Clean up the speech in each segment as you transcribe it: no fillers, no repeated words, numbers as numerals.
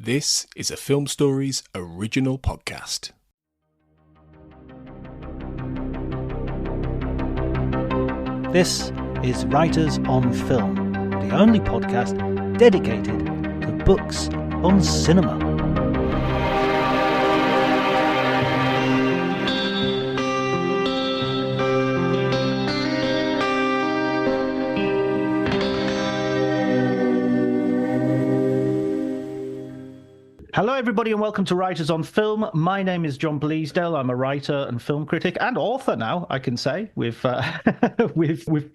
This is a Film Stories original podcast. This is Writers on Film, the only podcast dedicated to books on cinema. Hello everybody and welcome to Writers on Film. My name is John Bleasdale. I'm a writer and film critic and author now, I can say, with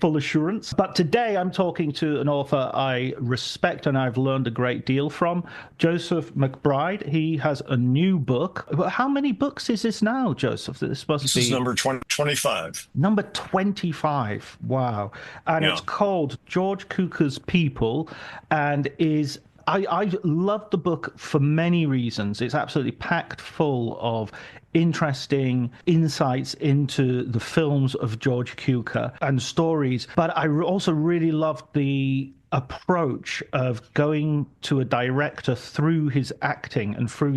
full assurance. But today I'm talking to an author I respect and I've learned a great deal from, Joseph McBride. He has a new book. How many books is this now, Joseph? This is number 25. Number 25. Wow. And It's called George Cukor's People and is... I love the book for many reasons. It's absolutely packed full of interesting insights into the films of George Cukor and stories. But I also really loved the approach of going to a director through his acting and through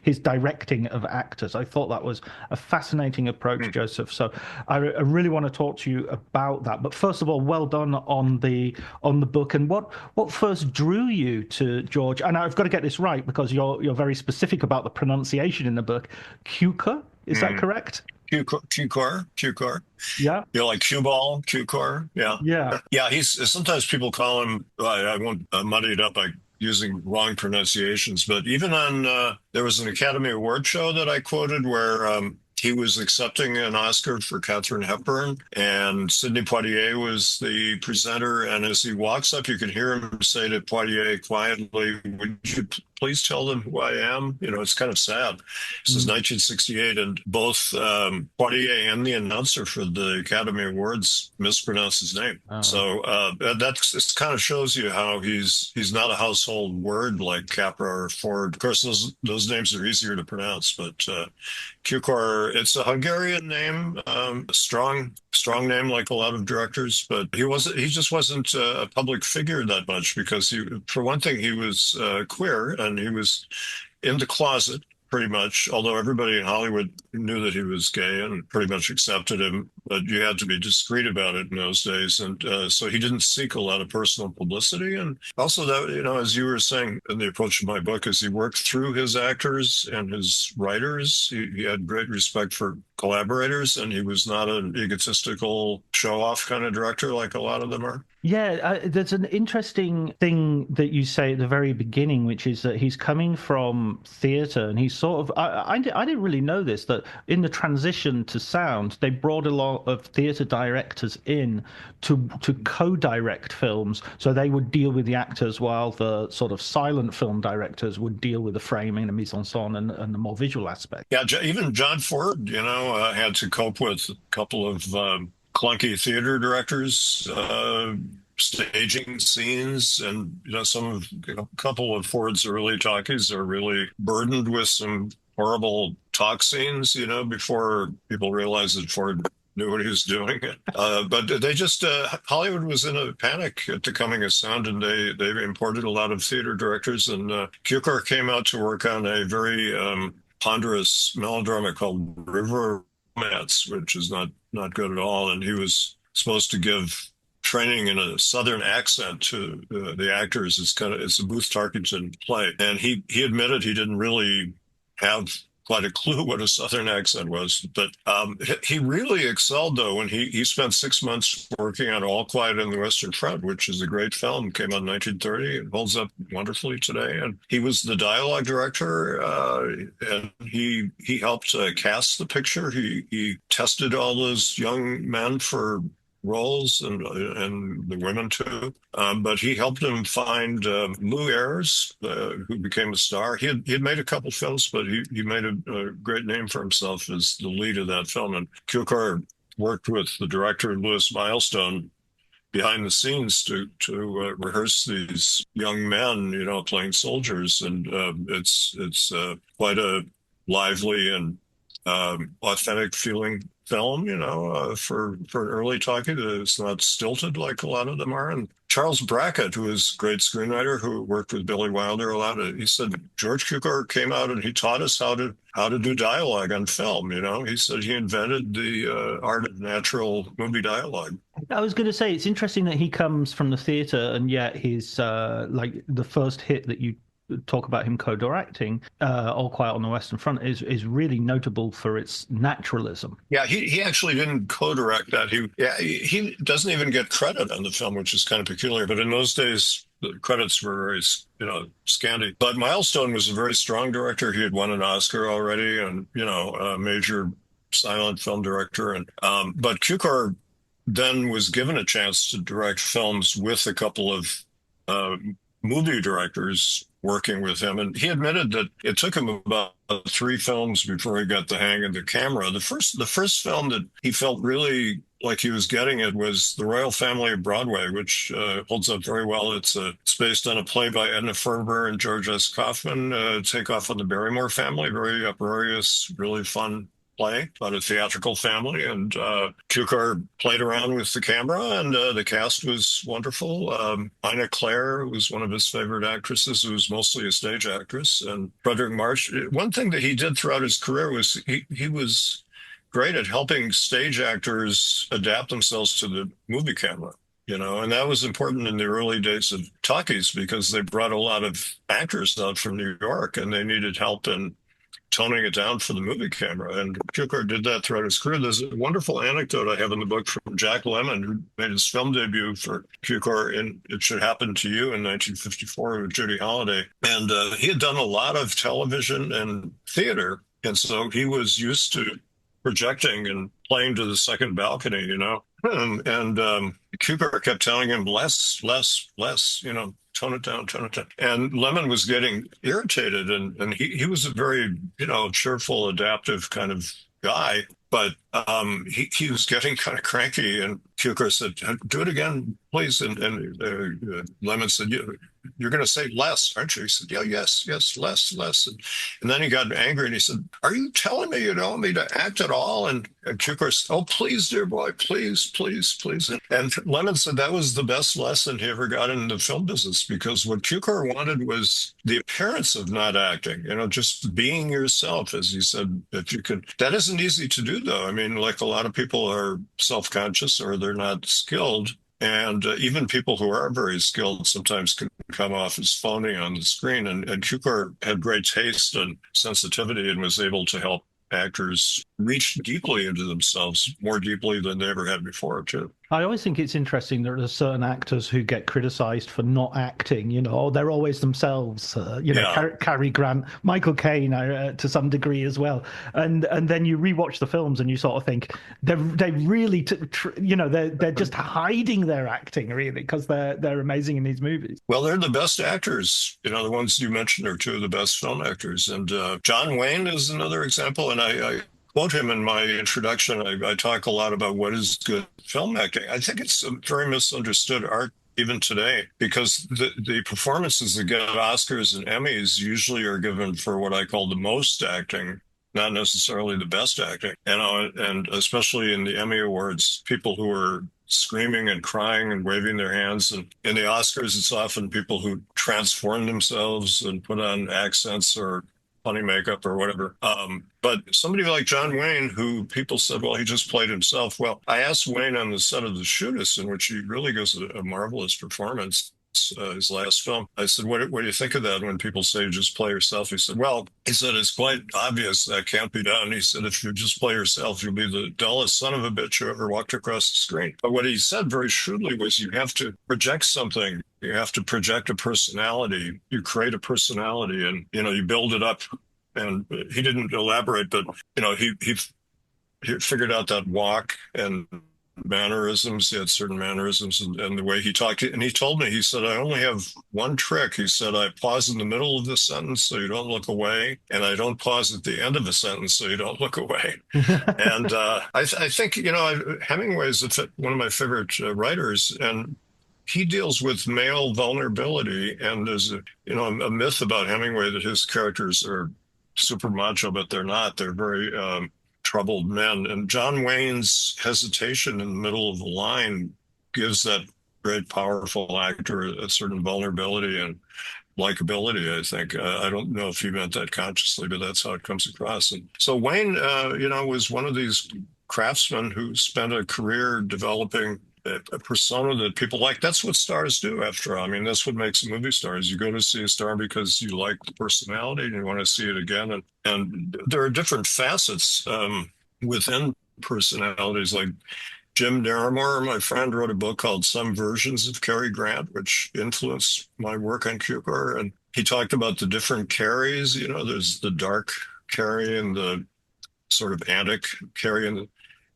his directing of actors. I thought that was a fascinating approach, Joseph. So I really want to talk to you about that. But first of all, well done on the book. And what first drew you to George? And I've got to get this right because you're very specific about the pronunciation in the book. Cukor, is that correct? Cukor. Yeah. You're like cue ball, Cukor. Yeah. Yeah. He's sometimes people call him, I won't muddy it up by using wrong pronunciations, but even on, there was an Academy Award show that I quoted where he was accepting an Oscar for Katharine Hepburn, and Sidney Poitier was the presenter. And as he walks up, you can hear him say to Poitier quietly, "Would you please tell them who I am?" You know, it's kind of sad. This is 1968, and both Poitier and the announcer for the Academy Awards mispronounced his name. So that kind of shows you how he's not a household word like Capra or Ford. Of course, those names are easier to pronounce, but Cukor, it's a Hungarian name, a strong name like a lot of directors, but he just wasn't a public figure that much because for one thing, he was queer and he was in the closet pretty much, although everybody in Hollywood knew that he was gay and pretty much accepted him, but you had to be discreet about it in those days. And so he didn't seek a lot of personal publicity. And also that, you know, as you were saying in the approach of my book, as he worked through his actors and his writers, he had great respect for collaborators, and he was not an egotistical show-off kind of director like a lot of them are. Yeah, there's an interesting thing that you say at the very beginning, which is that he's coming from theatre, and he's sort of, I didn't really know this, that in the transition to sound, they brought a lot of theatre directors in to co-direct films, so they would deal with the actors while the sort of silent film directors would deal with the framing, the mise-en-scène, and the more visual aspect. Yeah, even John Ford, you know, had to cope with a couple of clunky theater directors staging scenes, and a couple of Ford's early talkies are really burdened with some horrible talk scenes, you know, before people realized that Ford knew what he was doing. But they just Hollywood was in a panic at the coming of sound, and they imported a lot of theater directors, and Cukor came out to work on a very ponderous melodrama called River Romance, which is not good at all. And he was supposed to give training in a Southern accent to the actors. It's a Booth Tarkington play. And he admitted he didn't really have quite a clue what a Southern accent was. But he really excelled, though, when he spent 6 months working on All Quiet on the Western Front, which is a great film, came out in 1930. It holds up wonderfully today. And he was the dialogue director, and he helped cast the picture. He tested all those young men for roles and the women too, but he helped him find Lou Ayres, who became a star. He had made a couple films, but he made a great name for himself as the lead of that film. And Cukor worked with the director Louis Milestone behind the scenes to rehearse these young men, you know, playing soldiers, and it's quite a lively and authentic feeling film, you know, for an early talkie. It's not stilted like a lot of them are. And Charles Brackett, who is a great screenwriter who worked with Billy Wilder a lot, he said George Cukor came out and he taught us how to do dialogue on film. He said he invented the art of natural movie dialogue. I was going to say it's interesting that he comes from the theater, and yet his like the first hit that you talk about him co-directing, All Quiet on the Western Front, is really notable for its naturalism. Yeah, he actually didn't co-direct that. He doesn't even get credit on the film, which is kind of peculiar. But in those days, the credits were very, scanty. But Milestone was a very strong director. He had won an Oscar already, and a major silent film director. And but Cukor then was given a chance to direct films with a couple of movie directors working with him. And he admitted that it took him about 3 films before he got the hang of the camera. The first film that he felt really like he was getting it was The Royal Family of Broadway, which holds up very well. It's based on a play by Edna Ferber and George S. Kaufman, Take Off on the Barrymore Family, very uproarious, really fun play about a theatrical family, and Cukor played around with the camera, and the cast was wonderful. Ina Claire was one of his favorite actresses, who was mostly a stage actress, and Frederick March. One thing that he did throughout his career was he was great at helping stage actors adapt themselves to the movie camera. And that was important in the early days of talkies because they brought a lot of actors out from New York, and they needed help in toning it down for the movie camera. And Cukor did that throughout his career. There's a wonderful anecdote I have in the book from Jack Lemmon, who made his film debut for Cukor in It Should Happen to You in 1954 with Judy Holliday. And he had done a lot of television and theater. And so he was used to projecting and playing to the second balcony, And Cukor kept telling him, less, tone it down. And Lemmon was getting irritated, and he was a very, cheerful, adaptive kind of guy. But he was getting kind of cranky, and Cukor said, do it again, please. And Lemmon said, you're going to say less, aren't you? He said, yeah, yes, less. And then he got angry, and he said, are you telling me you don't want me to act at all? And Cukor said, oh, please, dear boy, please. And Lemmon said that was the best lesson he ever got in the film business, because what Cukor wanted was the appearance of not acting, just being yourself, as he said, if you could. That isn't easy to do, though. I mean, like a lot of people are self-conscious or they're not skilled. And even people who are very skilled sometimes can come off as phony on the screen. And Cukor had great taste and sensitivity and was able to help actors reach deeply into themselves, more deeply than they ever had before, too. I always think it's interesting that there's certain actors who get criticized for not acting, they're always themselves, Cary Grant, Michael Caine to some degree as well. And then you rewatch the films and you sort of think they really, they're just hiding their acting, really, because they're amazing in these movies. Well, they're the best actors. The ones you mentioned are 2 of the best film actors. And John Wayne is another example. And I quote him in my introduction. I talk a lot about what is good film acting. I think it's a very misunderstood art even today, because the performances that get Oscars and Emmys usually are given for what I call the most acting, not necessarily the best acting. And especially in the Emmy Awards, people who are screaming and crying and waving their hands. And in the Oscars, it's often people who transform themselves and put on accents or funny makeup or whatever. But somebody like John Wayne, who people said, well, he just played himself. Well, I asked Wayne on the set of The Shootist, in which he really gives a marvelous performance, his last film. I said, what do you think of that when people say just play yourself? He said, it's quite obvious that can't be done. He said, if you just play yourself, you'll be the dullest son of a bitch who ever walked across the screen. But what he said very shrewdly was you have to project something. You have to project a personality. You create a personality and, you build it up. And he didn't elaborate, but, he figured out that walk and mannerisms. He had certain mannerisms and the way he talked. And he told me, he said, I only have one trick. He said, I pause in the middle of the sentence so you don't look away. And I don't pause at the end of a sentence so you don't look away. And I think, Hemingway's one of my favorite writers. And he deals with male vulnerability. And there's a myth about Hemingway that his characters are super macho, but they're not. They're very troubled men. And John Wayne's hesitation in the middle of the line gives that great, powerful actor, a certain vulnerability and likability, I think. I don't know if he meant that consciously, but that's how it comes across. And so Wayne, was one of these craftsmen who spent a career developing a persona that people like. That's what stars do, after all. I mean, that's what makes a movie star. Is you go to see a star because you like the personality and you want to see it again. And there are different facets within personalities. Like Jim Naramore, my friend, wrote a book called Some Versions of Cary Grant, which influenced my work on Cukor. And he talked about the different Carys. There's the dark Cary and the sort of antic Cary and the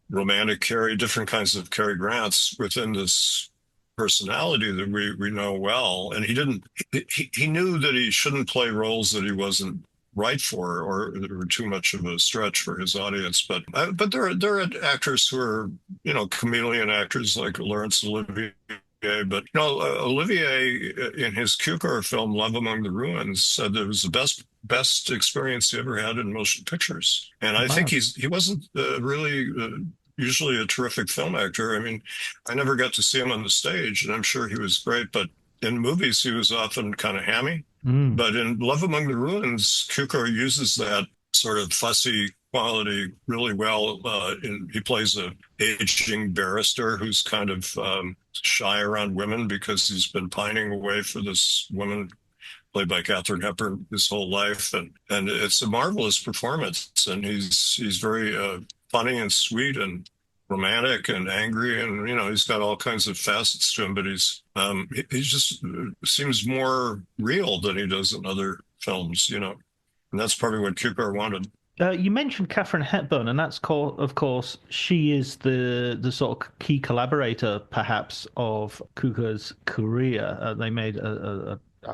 romantic Cary, different kinds of Cary Grants within this personality that we know well. And he knew that he shouldn't play roles that he wasn't right for, or that were too much of a stretch for his audience. But there are actors who are, chameleon actors like Laurence Olivier. But Olivier, in his Cukor film Love Among the Ruins, said that it was the best experience he ever had in motion pictures. And I think he wasn't really usually a terrific film actor. I mean, I never got to see him on the stage, and I'm sure he was great, but in movies he was often kind of hammy. But in Love Among the Ruins, Cukor uses that sort of fussy quality really well. He plays a aging barrister who's kind of shy around women because he's been pining away for this woman played by Katharine Hepburn his whole life, and it's a marvelous performance. And he's very funny and sweet and romantic and angry, and he's got all kinds of facets to him. But he just seems more real than he does in other films, and that's probably what Cukor wanted. You mentioned Katharine Hepburn, and of course, she is the sort of key collaborator, perhaps, of Cukor's career. They made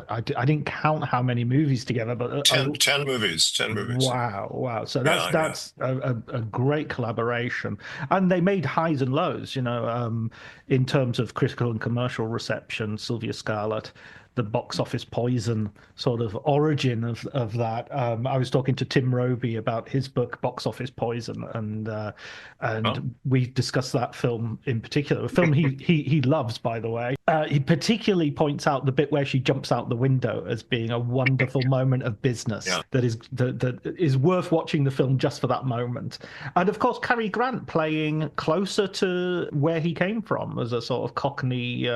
I didn't count how many movies together, but 10 movies. Wow. So that's a great collaboration. And they made highs and lows, in terms of critical and commercial reception. Sylvia, Scarlett, the box office poison sort of origin of that. I was talking to Tim Roby about his book Box Office Poison, and we discussed that film in particular, a film he loves, by the way. He particularly points out the bit where she jumps out the window as being a wonderful moment of business that is worth watching the film just for that moment. And of course, Cary Grant playing closer to where he came from as a sort of Cockney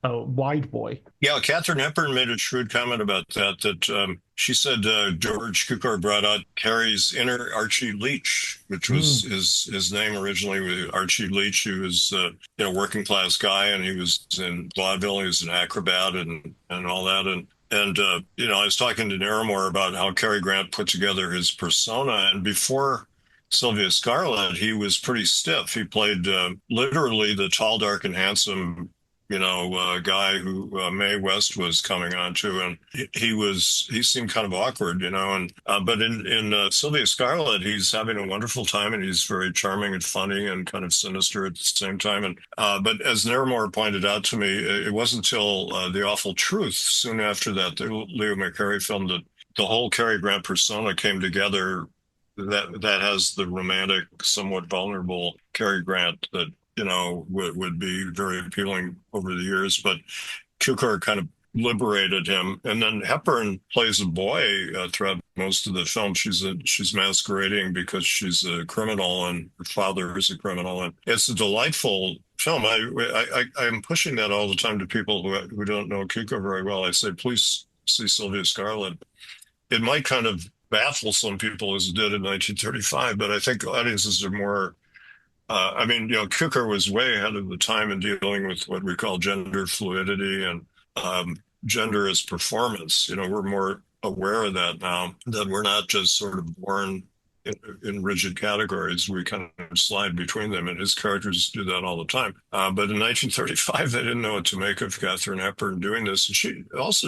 wide boy. Yeah, Katharine Hepburn made a shrewd comment about that she said George Cukor brought out Cary's inner Archie Leach, which was his name originally. Archie Leach, who was a working class guy, and he was in vaudeville. He was an acrobat and all that. And I was talking to Naramore about how Cary Grant put together his persona, and before Sylvia Scarlett, he was pretty stiff. He played literally the tall, dark, and handsome guy who Mae West was coming on to, and he seemed kind of awkward, but in Sylvia Scarlett, he's having a wonderful time, and he's very charming and funny and kind of sinister at the same time. And but as Naramore pointed out to me, it wasn't until The Awful Truth, soon after that, the Leo McCarey film, that the whole Cary Grant persona came together. That has the romantic, somewhat vulnerable Cary Grant that would be very appealing over the years, but Cukor kind of liberated him. And then Hepburn plays a boy throughout most of the film. She's masquerading because she's a criminal, and her father is a criminal, and it's a delightful film. I'm pushing that all the time to people who don't know Cukor very well. I say, please see Sylvia Scarlett. It might kind of baffle some people as it did in 1935, but I think audiences are more Cukor was way ahead of the time in dealing with what we call gender fluidity and gender as performance. We're more aware of that now, that we're not just sort of born in rigid categories. We kind of slide between them, and his characters do that all the time. But in 1935, they didn't know what to make of Katharine Hepburn doing this. And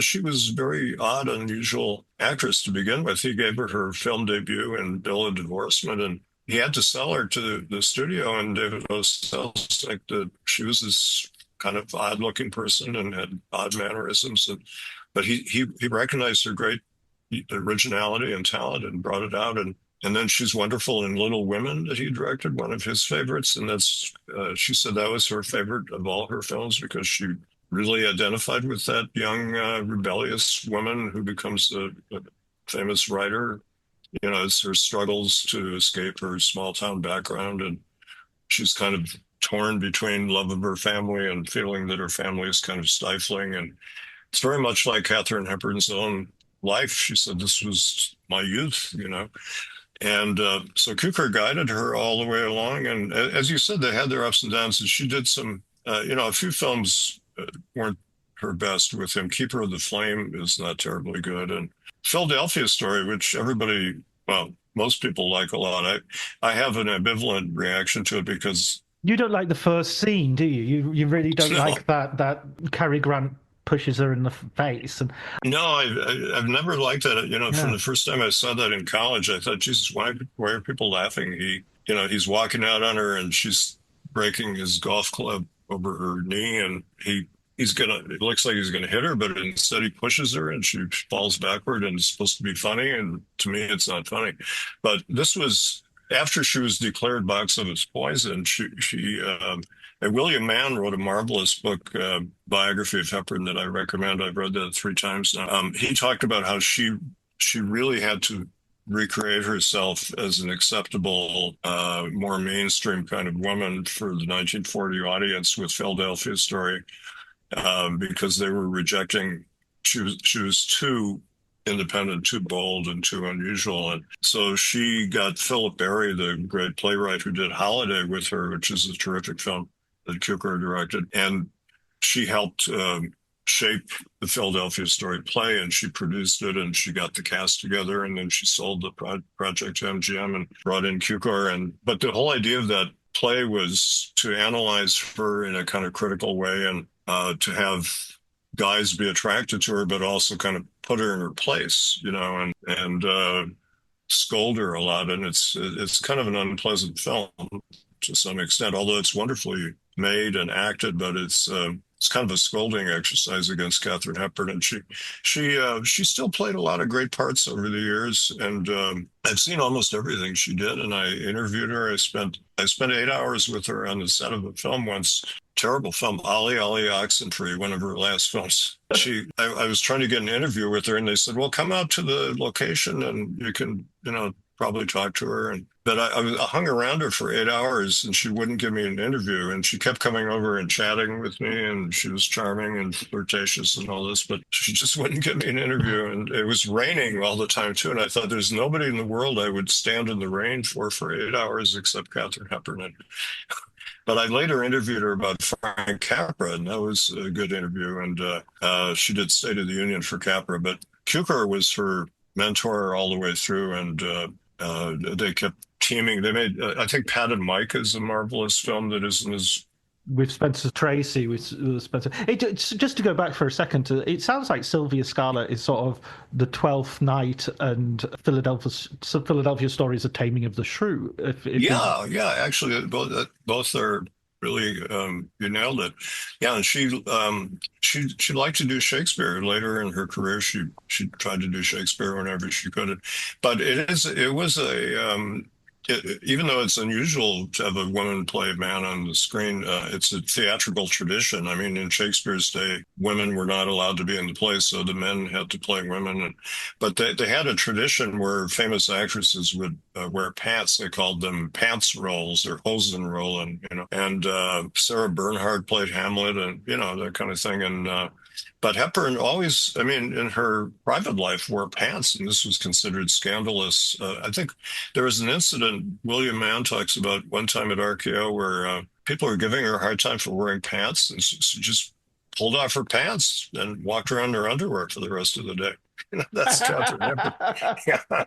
she was a very odd, unusual actress to begin with. He gave her film debut in Bill of Divorcement, and he had to sell her to the studio, and David O. Selznick like that she was this kind of odd-looking person and had odd mannerisms, but he recognized her great originality and talent and brought it out. And And then she's wonderful in Little Women that he directed, one of his favorites. And that's, she said that was her favorite of all her films because she really identified with that young, rebellious woman who becomes a famous writer. You know, it's her struggles to escape her small town background. And she's kind of torn between love of her family and feeling that her family is kind of stifling. And it's very much like Katharine Hepburn's own life. She said, this was my youth, you know. And so Cukor guided her all the way along. And as you said, they had their ups and downs. And she did some, you know, a few films weren't her best with him. Keeper of the Flame is not terribly good. And Philadelphia Story, which everybody, well, most people like a lot. I have an ambivalent reaction to it because you don't like the first scene, do you? You really don't like that Cary Grant pushes her in the face. And no, I've never liked that. You know, from the first time I saw that in college, I thought, Jesus, why are people laughing? You know, he's walking out on her and she's breaking his golf club over her knee, and it looks like he's gonna hit her, but instead he pushes her and she falls backward, and it's supposed to be funny, and to me it's not funny. But this was after she was declared box office poison. And William Mann wrote a marvelous book, biography of Hepburn, that I recommend. I've read that 3 times now. He talked about how she really had to recreate herself as an acceptable, more mainstream kind of woman for the 1940 audience with Philadelphia Story, because they were rejecting. She was too independent, too bold, and too unusual. And so she got Philip Barry, the great playwright who did Holiday with her, which is a terrific film that Cukor directed. And she helped shape the Philadelphia Story play, and she produced it, and she got the cast together, and then she sold the project to MGM and brought in Cukor. But the whole idea of that play was to analyze her in a kind of critical way, and to have guys be attracted to her, but also kind of put her in her place, you know, and scold her a lot. And it's kind of an unpleasant film to some extent, although it's wonderfully made and acted, but it's kind of a scolding exercise against Katharine Hepburn. And she still played a lot of great parts over the years. And I've seen almost everything she did. And I interviewed her. I spent 8 hours with her on the set of a film once. Terrible film, Ollie Oxenfree, one of her last films. I was trying to get an interview with her, and they said, well, come out to the location and you can, you know, probably talk to her. But I hung around her for 8 hours, and she wouldn't give me an interview. And she kept coming over and chatting with me, and she was charming and flirtatious and all this, but she just wouldn't give me an interview. And it was raining all the time too. And I thought, there's nobody in the world I would stand in the rain for 8 hours except Katharine Hepburn. But I later interviewed her about Frank Capra, and that was a good interview. And she did State of the Union for Capra. But Cukor was her mentor all the way through, and they kept teaming. They made, I think, Pat and Mike is a marvelous film that isn't as... With Spencer Tracy, with Spencer. Just to go back for a second, it sounds like Sylvia Scarlett is sort of the 12th Night, and Philadelphia Story is a Taming of the Shrew. Yeah, actually, both are really, you nailed it. Yeah, and she liked to do Shakespeare. Later in her career, she tried to do Shakespeare whenever she could. But even though it's unusual to have a woman play a man on the screen, it's a theatrical tradition. I mean, in Shakespeare's day, women were not allowed to be in the play, so the men had to play women. But they had a tradition where famous actresses would wear pants. They called them pants rolls or Hosenrollen, you know. And Sarah Bernhardt played Hamlet, and you know, that kind of thing. And but Hepburn always, I mean, in her private life, wore pants, and this was considered scandalous. I think there was an incident William Mann talks about one time at RKO where people were giving her a hard time for wearing pants, and she just pulled off her pants and walked around in her underwear for the rest of the day. You know, that's Katharine Hepburn. Yeah.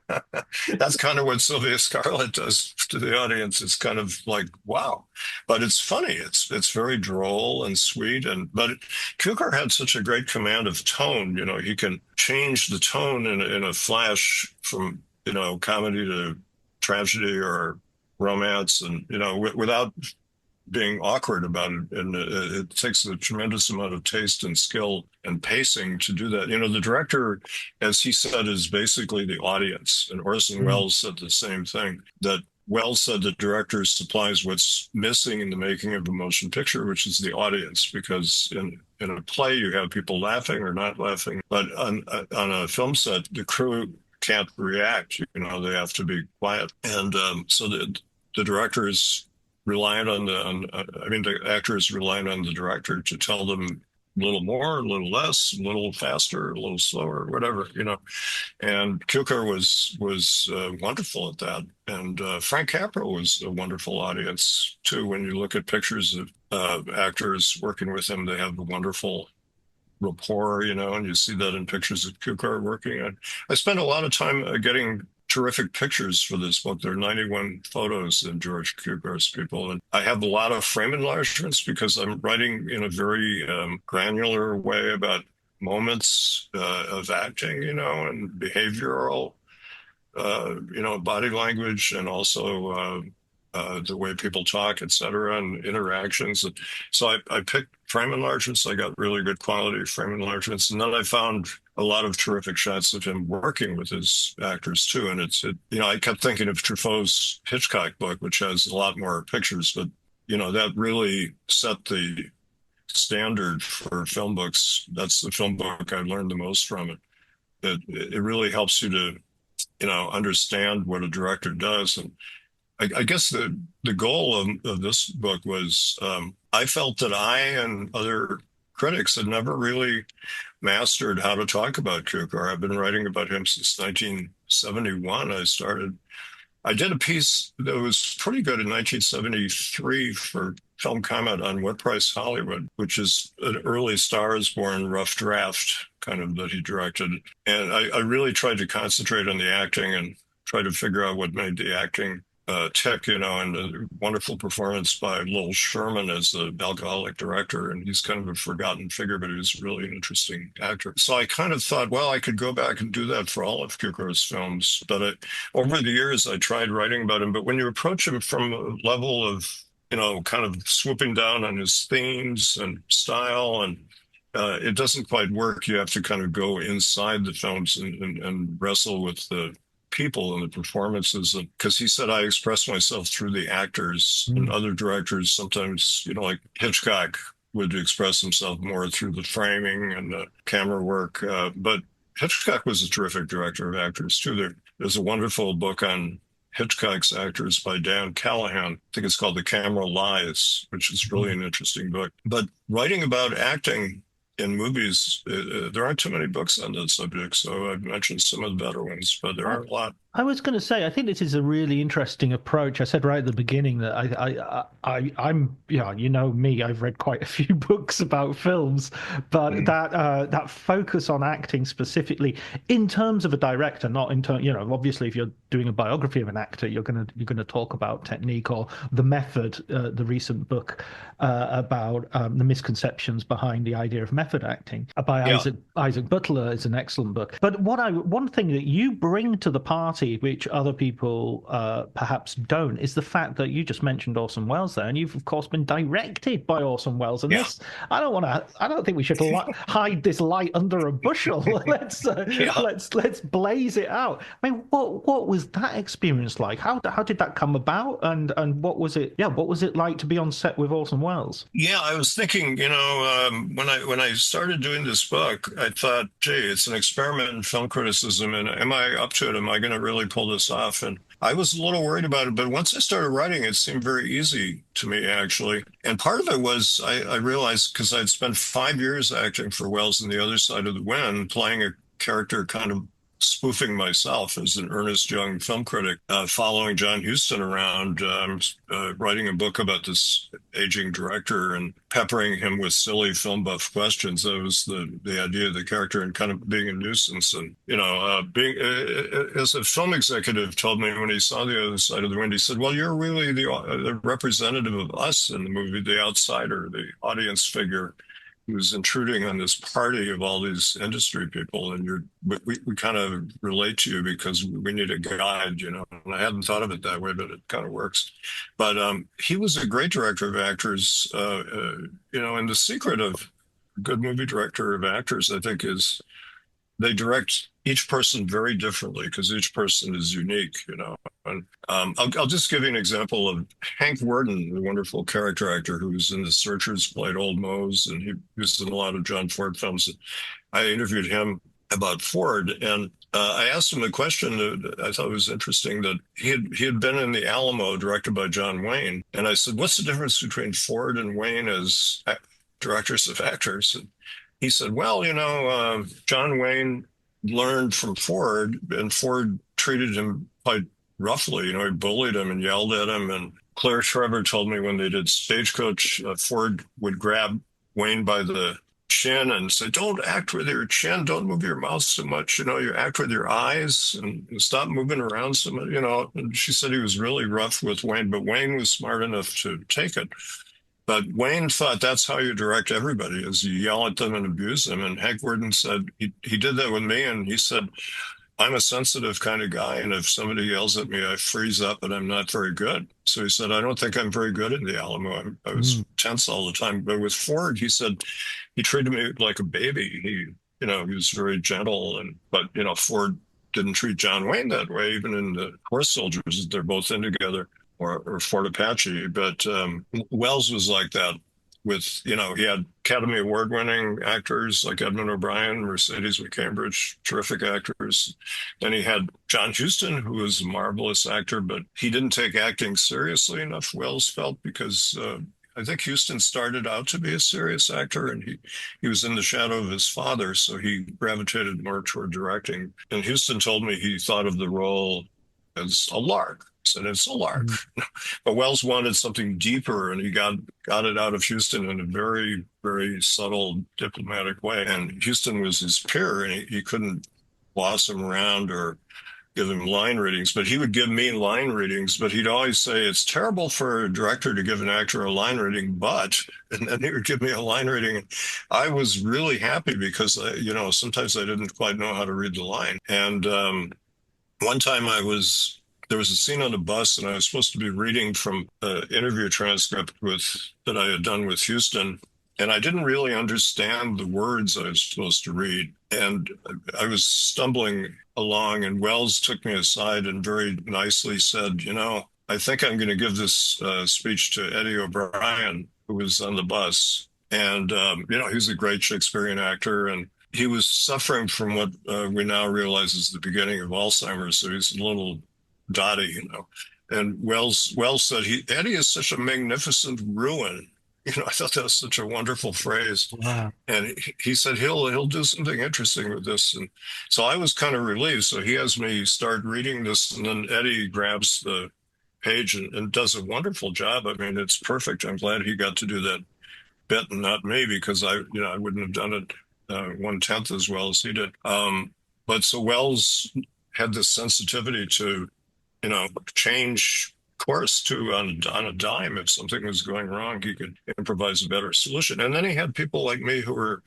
That's kind of what Sylvia Scarlett does to the audience. It's kind of like, wow. But it's funny. It's very droll and sweet. But Cukor had such a great command of tone. You know, he can change the tone in a flash from, you know, comedy to tragedy or romance, and, you know, without being awkward about it. And it takes a tremendous amount of taste and skill and pacing to do that. The director, as he said, is basically the audience. And Orson Welles said the same thing, that Wells said the director supplies what's missing in the making of a motion picture, which is the audience, because in a play, you have people laughing or not laughing. But on a film set, the crew can't react. They have to be quiet. And so the directors reliant on the actors reliant on the director to tell them a little more, a little less, a little faster, a little slower, whatever, And Cukor was wonderful at that. And Frank Capra was a wonderful audience too. When you look at pictures of actors working with him, they have a wonderful rapport, and you see that in pictures of Cukor working. I spent a lot of time getting terrific pictures for this book. There are 91 photos of George Cukor's people. And I have a lot of frame enlargements because I'm writing in a very granular way about moments of acting, and behavioral, body language, and also the way people talk, et cetera, and interactions. So I picked frame enlargements. I got really good quality frame enlargements. And then I found a lot of terrific shots of him working with his actors too. And I kept thinking of Truffaut's Hitchcock book, which has a lot more pictures, but that really set the standard for film books. That's the film book I learned the most from it. It really helps you to, understand what a director does. And I guess the goal of this book was, I felt that I and other critics had never really mastered how to talk about Cukor. I've been writing about him since 1971. I did a piece that was pretty good in 1973 for Film Comment on What Price Hollywood, which is an early Star is Born rough draft kind of that he directed. And I really tried to concentrate on the acting and try to figure out what made the acting tick, and a wonderful performance by Lowell Sherman as the alcoholic director. And he's kind of a forgotten figure, but he was really an interesting actor. So I kind of thought, well, I could go back and do that for all of Cukor's films. But over the years, I tried writing about him. But when you approach him from a level of, kind of swooping down on his themes and style, and it doesn't quite work. You have to kind of go inside the films and wrestle with the people and the performances, because he said I express myself through the actors. And other directors sometimes, like Hitchcock, would express himself more through the framing and the camera work. But Hitchcock was a terrific director of actors too. There's a wonderful book on Hitchcock's actors by Dan Callahan. I think it's called The Camera Lies, which is really an interesting book. But writing about acting in movies, there aren't too many books on that subject. So I've mentioned some of the better ones, but there aren't a lot. I was going to say, I think this is a really interesting approach. I said right at the beginning that I'm, me, I've read quite a few books about films, but that focus on acting specifically in terms of a director, not in terms, obviously if you're doing a biography of an actor, you're going to talk about technique or the method. The recent book about the misconceptions behind the idea of method acting by Isaac Butler is an excellent book. But one thing that you bring to the party, which other people perhaps don't, is the fact that you just mentioned Orson Welles there, and you've of course been directed by Orson Welles. And this, I don't think we should hide this light under a bushel. Let's blaze it out. I mean, what was that experience like? How did that come about? And what was it? Yeah, what was it like to be on set with Orson Welles? Yeah, I was thinking, when I started doing this book, I thought, gee, it's an experiment in film criticism, and am I up to it? Am I going to really pull this off? And I was a little worried about it, but once I started writing, it seemed very easy to me, actually. And part of it was I realized, because I'd spent 5 years acting for Welles in The Other Side of the Wind, playing a character kind of spoofing myself as an earnest young film critic, following John Huston around, writing a book about this aging director and peppering him with silly film buff questions. That was the idea of the character, and kind of being a nuisance. And, being as a film executive told me when he saw The Other Side of the Wind, he said, well, you're really the representative of us in the movie, the outsider, the audience figure. who's intruding on this party of all these industry people, and we kind of relate to you because we need a guide, you know. And I hadn't thought of it that way, but it kind of works. But he was a great director of actors, you know. And the secret of a good movie director of actors, I think, is they direct each person very differently because each person is unique, you know. And I'll just give you an example of Hank Worden, the wonderful character actor who was in The Searchers, played Old Mose, and he was in a lot of John Ford films. I interviewed him about Ford, and I asked him a question that I thought was interesting, that he had been in The Alamo, directed by John Wayne. And I said, what's the difference between Ford and Wayne as directors of actors? And he said, well, you know, John Wayne learned from Ford, and Ford treated him quite roughly. You know, he bullied him and yelled at him. And Claire Trevor told me when they did Stagecoach, Ford would grab Wayne by the chin and say, don't act with your chin, don't move your mouth so much, you know, you act with your eyes and stop moving around so much, you know. And she said he was really rough with Wayne, but Wayne was smart enough to take it. But Wayne thought that's how you direct everybody, is you yell at them and abuse them. And Hank Worden said he did that with me, and he said, I'm a sensitive kind of guy, and if somebody yells at me, I freeze up and I'm not very good. So he said, I don't think I'm very good in The Alamo. I was tense all the time. But with Ford, he said, he treated me like a baby. You know, he was very gentle. But, you know, Ford didn't treat John Wayne that way, even in The Horse Soldiers. They're both in together. Or Fort Apache. But Wells was like that with, you know, he had Academy Award-winning actors like Edmund O'Brien, Mercedes McCambridge, terrific actors. Then he had John Huston, who was a marvelous actor, but he didn't take acting seriously enough, Wells felt, because I think Huston started out to be a serious actor, and he was in the shadow of his father, so he gravitated more toward directing. And Huston told me he thought of the role as a lark. And it's a lark. But Wells wanted something deeper, and he got it out of Huston in a very, very subtle, diplomatic way. And Huston was his peer, and he couldn't boss him around or give him line readings. But he would give me line readings, but he'd always say, it's terrible for a director to give an actor a line reading, but, and then he would give me a line reading. And I was really happy because, you know, sometimes I didn't quite know how to read the line. And one time there was a scene on the bus, and I was supposed to be reading from an interview transcript that I had done with Huston, and I didn't really understand the words I was supposed to read. And I was stumbling along, and Wells took me aside and very nicely said, you know, I think I'm going to give this speech to Eddie O'Brien, who was on the bus. And, you know, he's a great Shakespearean actor, and he was suffering from what we now realize is the beginning of Alzheimer's, so he's a little dotty, you know. And Wells said, Eddie is such a magnificent ruin. You know, I thought that was such a wonderful phrase. Wow. And he said he'll do something interesting with this. And so I was kind of relieved. So he has me start reading this, and then Eddie grabs the page and does a wonderful job. I mean, it's perfect. I'm glad he got to do that bit and not me, because I wouldn't have done it 1/10 as well as he did. But so Wells had this sensitivity to, you know, change course on a dime. If something was going wrong, he could improvise a better solution. And then he had people like me who were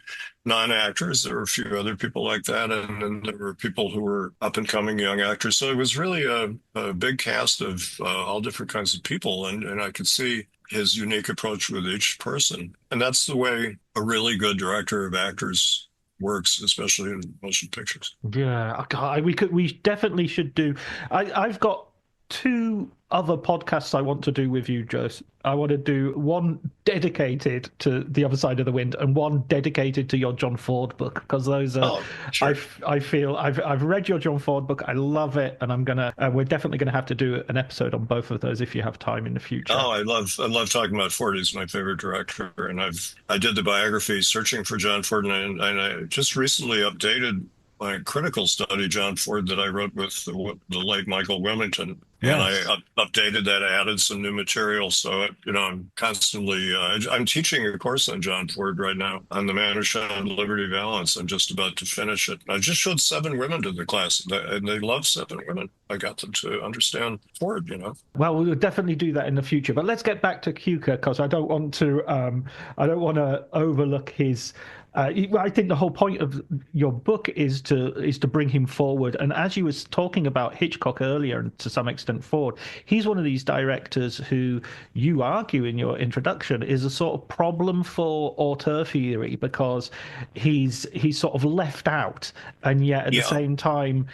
non-actors. There were a few other people like that. And then there were people who were up-and-coming young actors. So it was really a big cast of all different kinds of people. And I could see his unique approach with each person. And that's the way a really good director of actors works, especially in motion pictures. Yeah, we definitely should do. I've got 2 other podcasts I want to do with you, Joseph. I want to do one dedicated to The Other Side of the Wind and one dedicated to your John Ford book, because those are. Sure. I feel I've read your John Ford book. I love it, and we're definitely gonna have to do an episode on both of those if you have time in the future. Oh, I love talking about Ford. He's my favorite director, and I did the biography Searching for John Ford, and I just recently updated my critical study, John Ford, that I wrote with the late Michael Wilmington. And I Yes. updated that, added some new material. So, I'm constantly, I'm teaching a course on John Ford right now on the man who shunned liberty valance. I'm just about to finish it. I just showed 7 women to the class, and they love 7 women. I got them to understand Ford. Well, we will definitely do that in the future. But let's get back to Cukor because I don't want to overlook his. I think the whole point of your book is to bring him forward. And as you was talking about Hitchcock earlier, and to some extent Ford, he's one of these directors who you argue in your introduction is a sort of problem for auteur theory because he's sort of left out, and yet at the Yeah. same time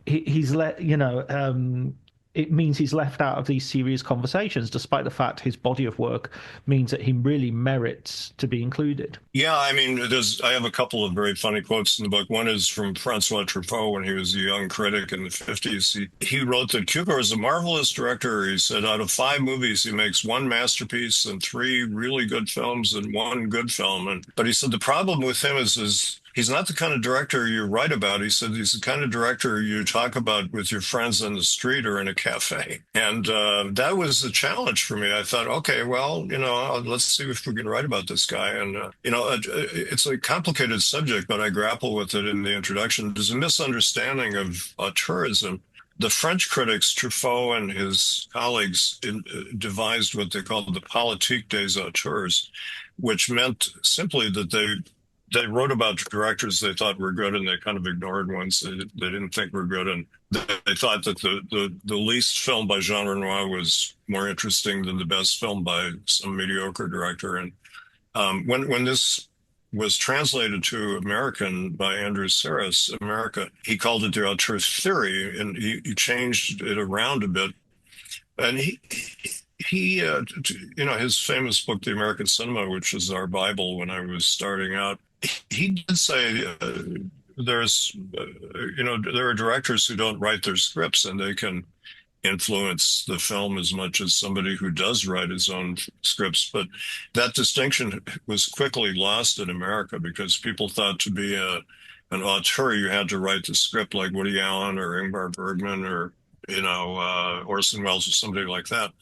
he's let it means he's left out of these serious conversations, despite the fact his body of work means that he really merits to be included. Yeah, I mean, I have a couple of very funny quotes in the book. One is from Francois Truffaut when he was a young critic in the 50s. He wrote that Cukor is a marvelous director. He said out of 5 movies, he makes 1 masterpiece and 3 really good films and 1 good film. But he said the problem with him is he's not the kind of director you write about. He said he's the kind of director you talk about with your friends on the street or in a cafe. And that was a challenge for me. I thought, okay, well, let's see if we can write about this guy. And, it's a complicated subject, but I grapple with it in the introduction. There's a misunderstanding of tourism. The French critics, Truffaut and his colleagues, devised what they called the politique des auteurs, which meant simply that they wrote about directors they thought were good, and they kind of ignored ones they didn't think were good. And they thought that the least film by Jean Renoir was more interesting than the best film by some mediocre director. And when this was translated to American by Andrew Sarris, America, he called it the auteur theory, and he changed it around a bit. And his famous book, The American Cinema, which is our Bible when I was starting out, he did say there are directors who don't write their scripts and they can influence the film as much as somebody who does write his own scripts. But that distinction was quickly lost in America because people thought to be an auteur, you had to write the script like Woody Allen or Ingmar Bergman or Orson Welles or somebody like that.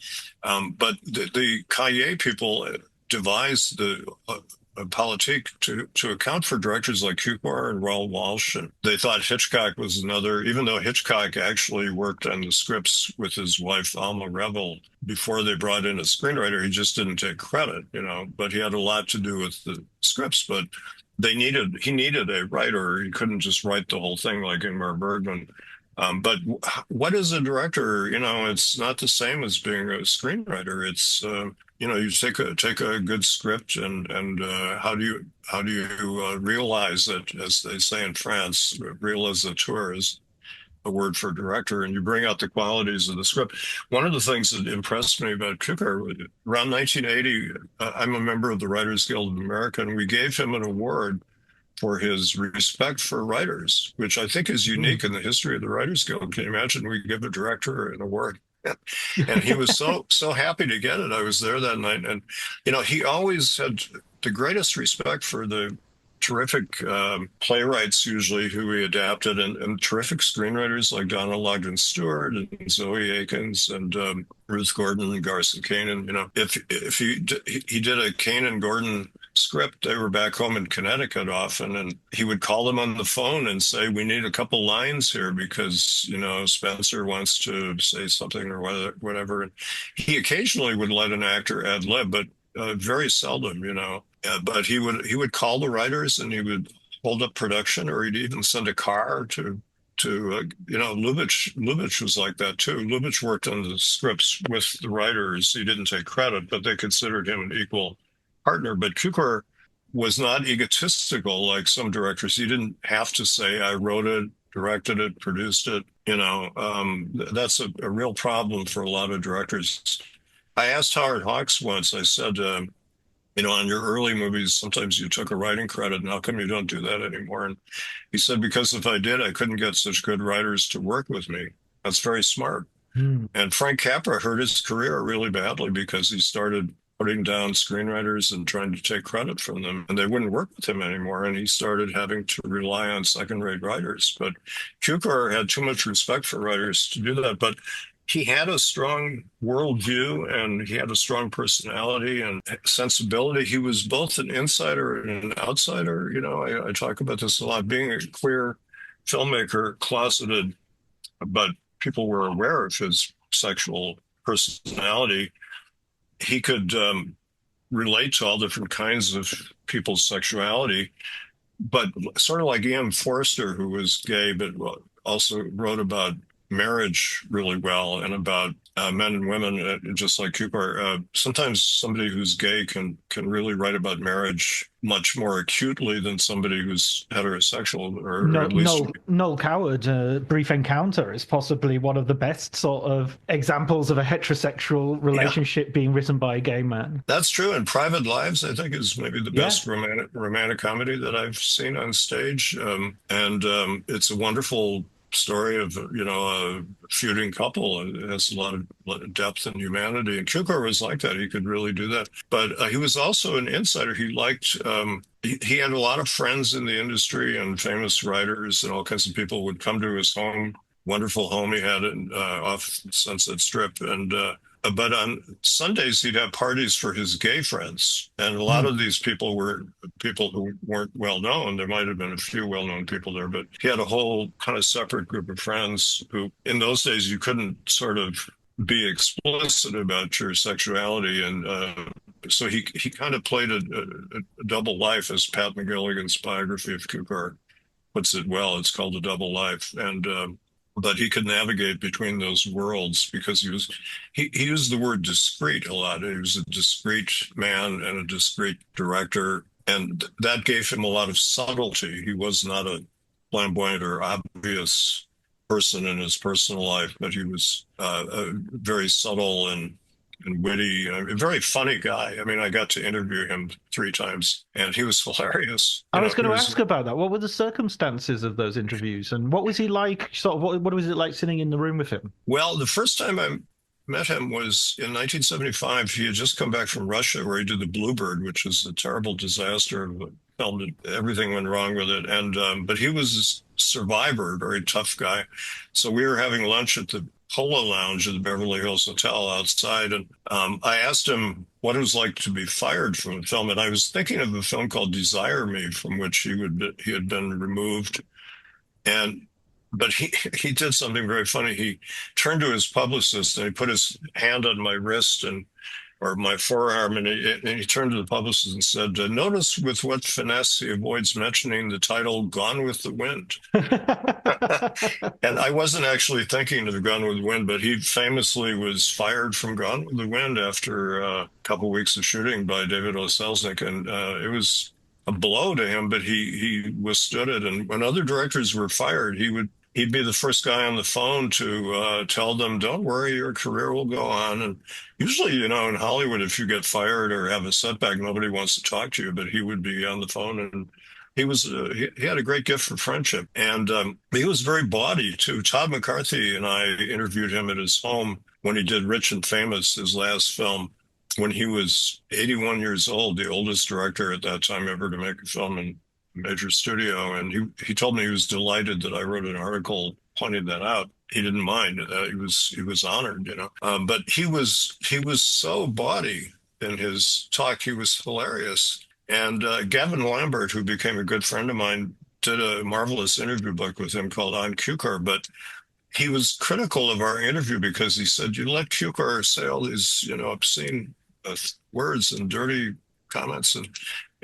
But the Cahiers people devised the politique to account for directors like Cukor and Raoul Walsh. And they thought Hitchcock was another, even though Hitchcock actually worked on the scripts with his wife, Alma Reville, before they brought in a screenwriter. He just didn't take credit, but he had a lot to do with the scripts. But he needed a writer. He couldn't just write the whole thing like Ingmar Bergman. But what is a director? It's not the same as being a screenwriter. It's you take a good script and how do you realize it, as they say in France, réalisateur is a word for director, and you bring out the qualities of the script. One of the things that impressed me about Cukor, around 1980, I'm a member of the Writers Guild of America, and we gave him an award for his respect for writers, which I think is unique in the history of the Writers Guild. Can you imagine we give a director an award? And he was so happy to get it. I was there that night, and he always had the greatest respect for the terrific playwrights, usually who he adapted, and terrific screenwriters like Donald Ogden Stewart and Zoe Akins and Ruth Gordon and Garson Kanin. If he did a Kanin Gordon script, they were back home in Connecticut often, and he would call them on the phone and say, we need a couple lines here because Spencer wants to say something or whatever. And he occasionally would let an actor ad lib, but very seldom. But he would call the writers and he would hold up production, or he'd even send a car to Lubitsch was like that too. Lubitsch worked on the scripts with the writers. He didn't take credit, but they considered him an equal partner. But Cukor was not egotistical like some directors. He didn't have to say, I wrote it, directed it, produced it. That's a real problem for a lot of directors. I asked Howard Hawks once, I said, on your early movies, sometimes you took a writing credit, and how come you don't do that anymore? And he said, because if I did, I couldn't get such good writers to work with me. That's very smart. And Frank Capra hurt his career really badly because he started putting down screenwriters and trying to take credit from them, and they wouldn't work with him anymore. And he started having to rely on second-rate writers. But Cukor had too much respect for writers to do that. But he had a strong worldview and he had a strong personality and sensibility. He was both an insider and an outsider. You know, I talk about this a lot. Being a queer filmmaker, closeted, but people were aware of his sexual personality. He could relate to all different kinds of people's sexuality, but sort of like Ian Forster, who was gay, but also wrote about marriage really well and about men and women, just like Cukor. Sometimes somebody who's gay can really write about marriage much more acutely than somebody who's heterosexual, or at least Noel Coward, Brief Encounter is possibly one of the best sort of examples of a heterosexual relationship being written by a gay man. That's true. And Private Lives, I think, is maybe the best romantic comedy that I've seen on stage. And it's a wonderful story of, you know, a feuding couple. It has a lot of depth and humanity. And Cukor was like that. He could really do that. But he was also an insider. He liked, he had a lot of friends in the industry, and famous writers and all kinds of people would come to his home, wonderful home he had off Sunset Strip. And but on Sundays, he'd have parties for his gay friends. And a lot of these people were people who weren't well known. There might have been a few well-known people there, but he had a whole kind of separate group of friends who, in those days, you couldn't sort of be explicit about your sexuality. And so he kind of played a double life, as Pat McGilligan's biography of Cukor puts it well. It's called A Double Life. And but he could navigate between those worlds because he used the word discreet a lot. He was a discreet man and a discreet director, and that gave him a lot of subtlety. He was not a flamboyant or obvious person in his personal life, but he was a very subtle and witty, a very funny guy. I mean, I got to interview him 3 times, and he was hilarious. I was going to ask about that. What were the circumstances of those interviews, and what was he like? Sort of, what was it like sitting in the room with him? Well, the first time I met him was in 1975. He had just come back from Russia, where he did The Bluebird, which was a terrible disaster of a film that everything went wrong with it. And but he was a survivor, very tough guy. So we were having lunch at the Polo Lounge at the Beverly Hills Hotel outside. And I asked him what it was like to be fired from a film. And I was thinking of a film called Desire Me, from which he had been removed. But he did something very funny. He turned to his publicist and he put his hand on my wrist or my forearm, and he turned to the publicist and said, "Notice with what finesse he avoids mentioning the title Gone with the Wind." And I wasn't actually thinking of Gone with the Wind, but he famously was fired from Gone with the Wind after a couple of weeks of shooting by David O. Selznick, and it was a blow to him, but he withstood it. And when other directors were fired, he'd be the first guy on the phone to tell them, "Don't worry, your career will go on." And usually, you know, in Hollywood, if you get fired or have a setback, nobody wants to talk to you, but he would be on the phone. And he was he had a great gift for friendship. And he was very bawdy, too. Todd McCarthy and I interviewed him at his home when he did Rich and Famous, his last film, when he was 81 years old, the oldest director at that time ever to make a film in major studio. And he told me he was delighted that I wrote an article pointing that out. He didn't mind. He was honored, you know. But he was so bawdy in his talk. He was hilarious. And Gavin Lambert, who became a good friend of mine, did a marvelous interview book with him called On Cukor. But he was critical of our interview because he said, "You let Cukor say all these, you know, obscene words and dirty comments."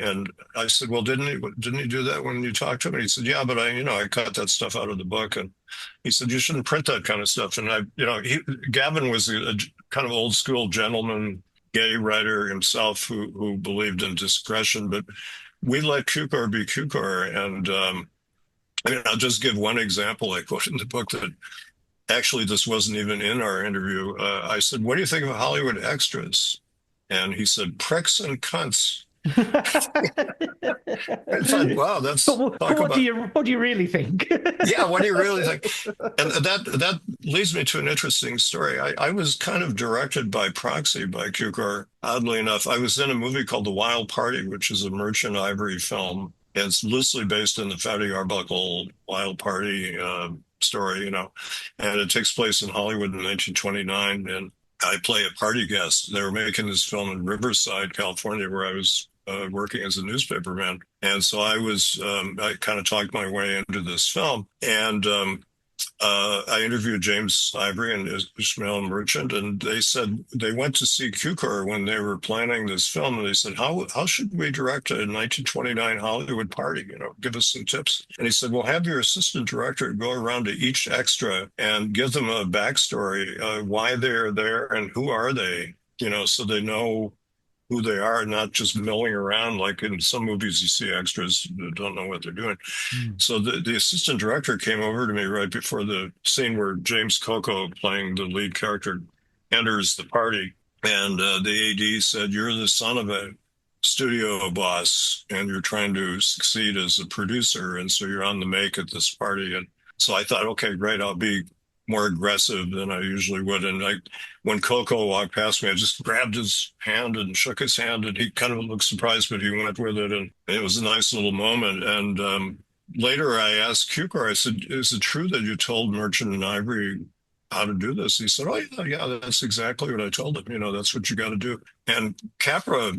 And I said, "Well, didn't he do that when you talked to him?" And he said, "Yeah, but I cut that stuff out of the book." And he said, "You shouldn't print that kind of stuff." And Gavin was a kind of old school gentleman, gay writer himself who believed in discretion, but we let Cukor be Cukor. And I'll just give one example. I quote in the book that actually this wasn't even in our interview. I said, "What do you think of Hollywood extras?" And he said, "Pricks and cunts." I thought, wow, that's But talk about. what do you really think? Yeah, what do you really think? And that leads me to an interesting story. I was kind of directed by proxy by Cukor. Oddly enough, I was in a movie called The Wild Party, which is a Merchant Ivory film. It's loosely based in the Fatty Arbuckle Wild Party story, and it takes place in Hollywood in 1929. And I play a party guest. They were making this film in Riverside, California, where I was working as a newspaperman. And so I kind of talked my way into this film. And I interviewed James Ivory and Ishmael Merchant, and they said they went to see Cukor when they were planning this film. And they said, how should we direct a 1929 Hollywood party? Give us some tips. And he said, well, have your assistant director go around to each extra and give them a backstory, why they're there and who are they, so they know who they are, not just milling around like in some movies you see extras that don't know what they're doing. So the assistant director came over to me right before the scene where James Coco, playing the lead character, enters the party. And the AD said, you're the son of a studio boss and you're trying to succeed as a producer. And so you're on the make at this party. And so I thought, okay, great, I'll be more aggressive than I usually would. And when Coco walked past me, I just grabbed his hand and shook his hand, and he kind of looked surprised, but he went with it. And it was a nice little moment. And later I asked Cukor, I said, is it true that you told Merchant and Ivory how to do this? He said, oh, yeah, that's exactly what I told him. That's what you got to do. And Capra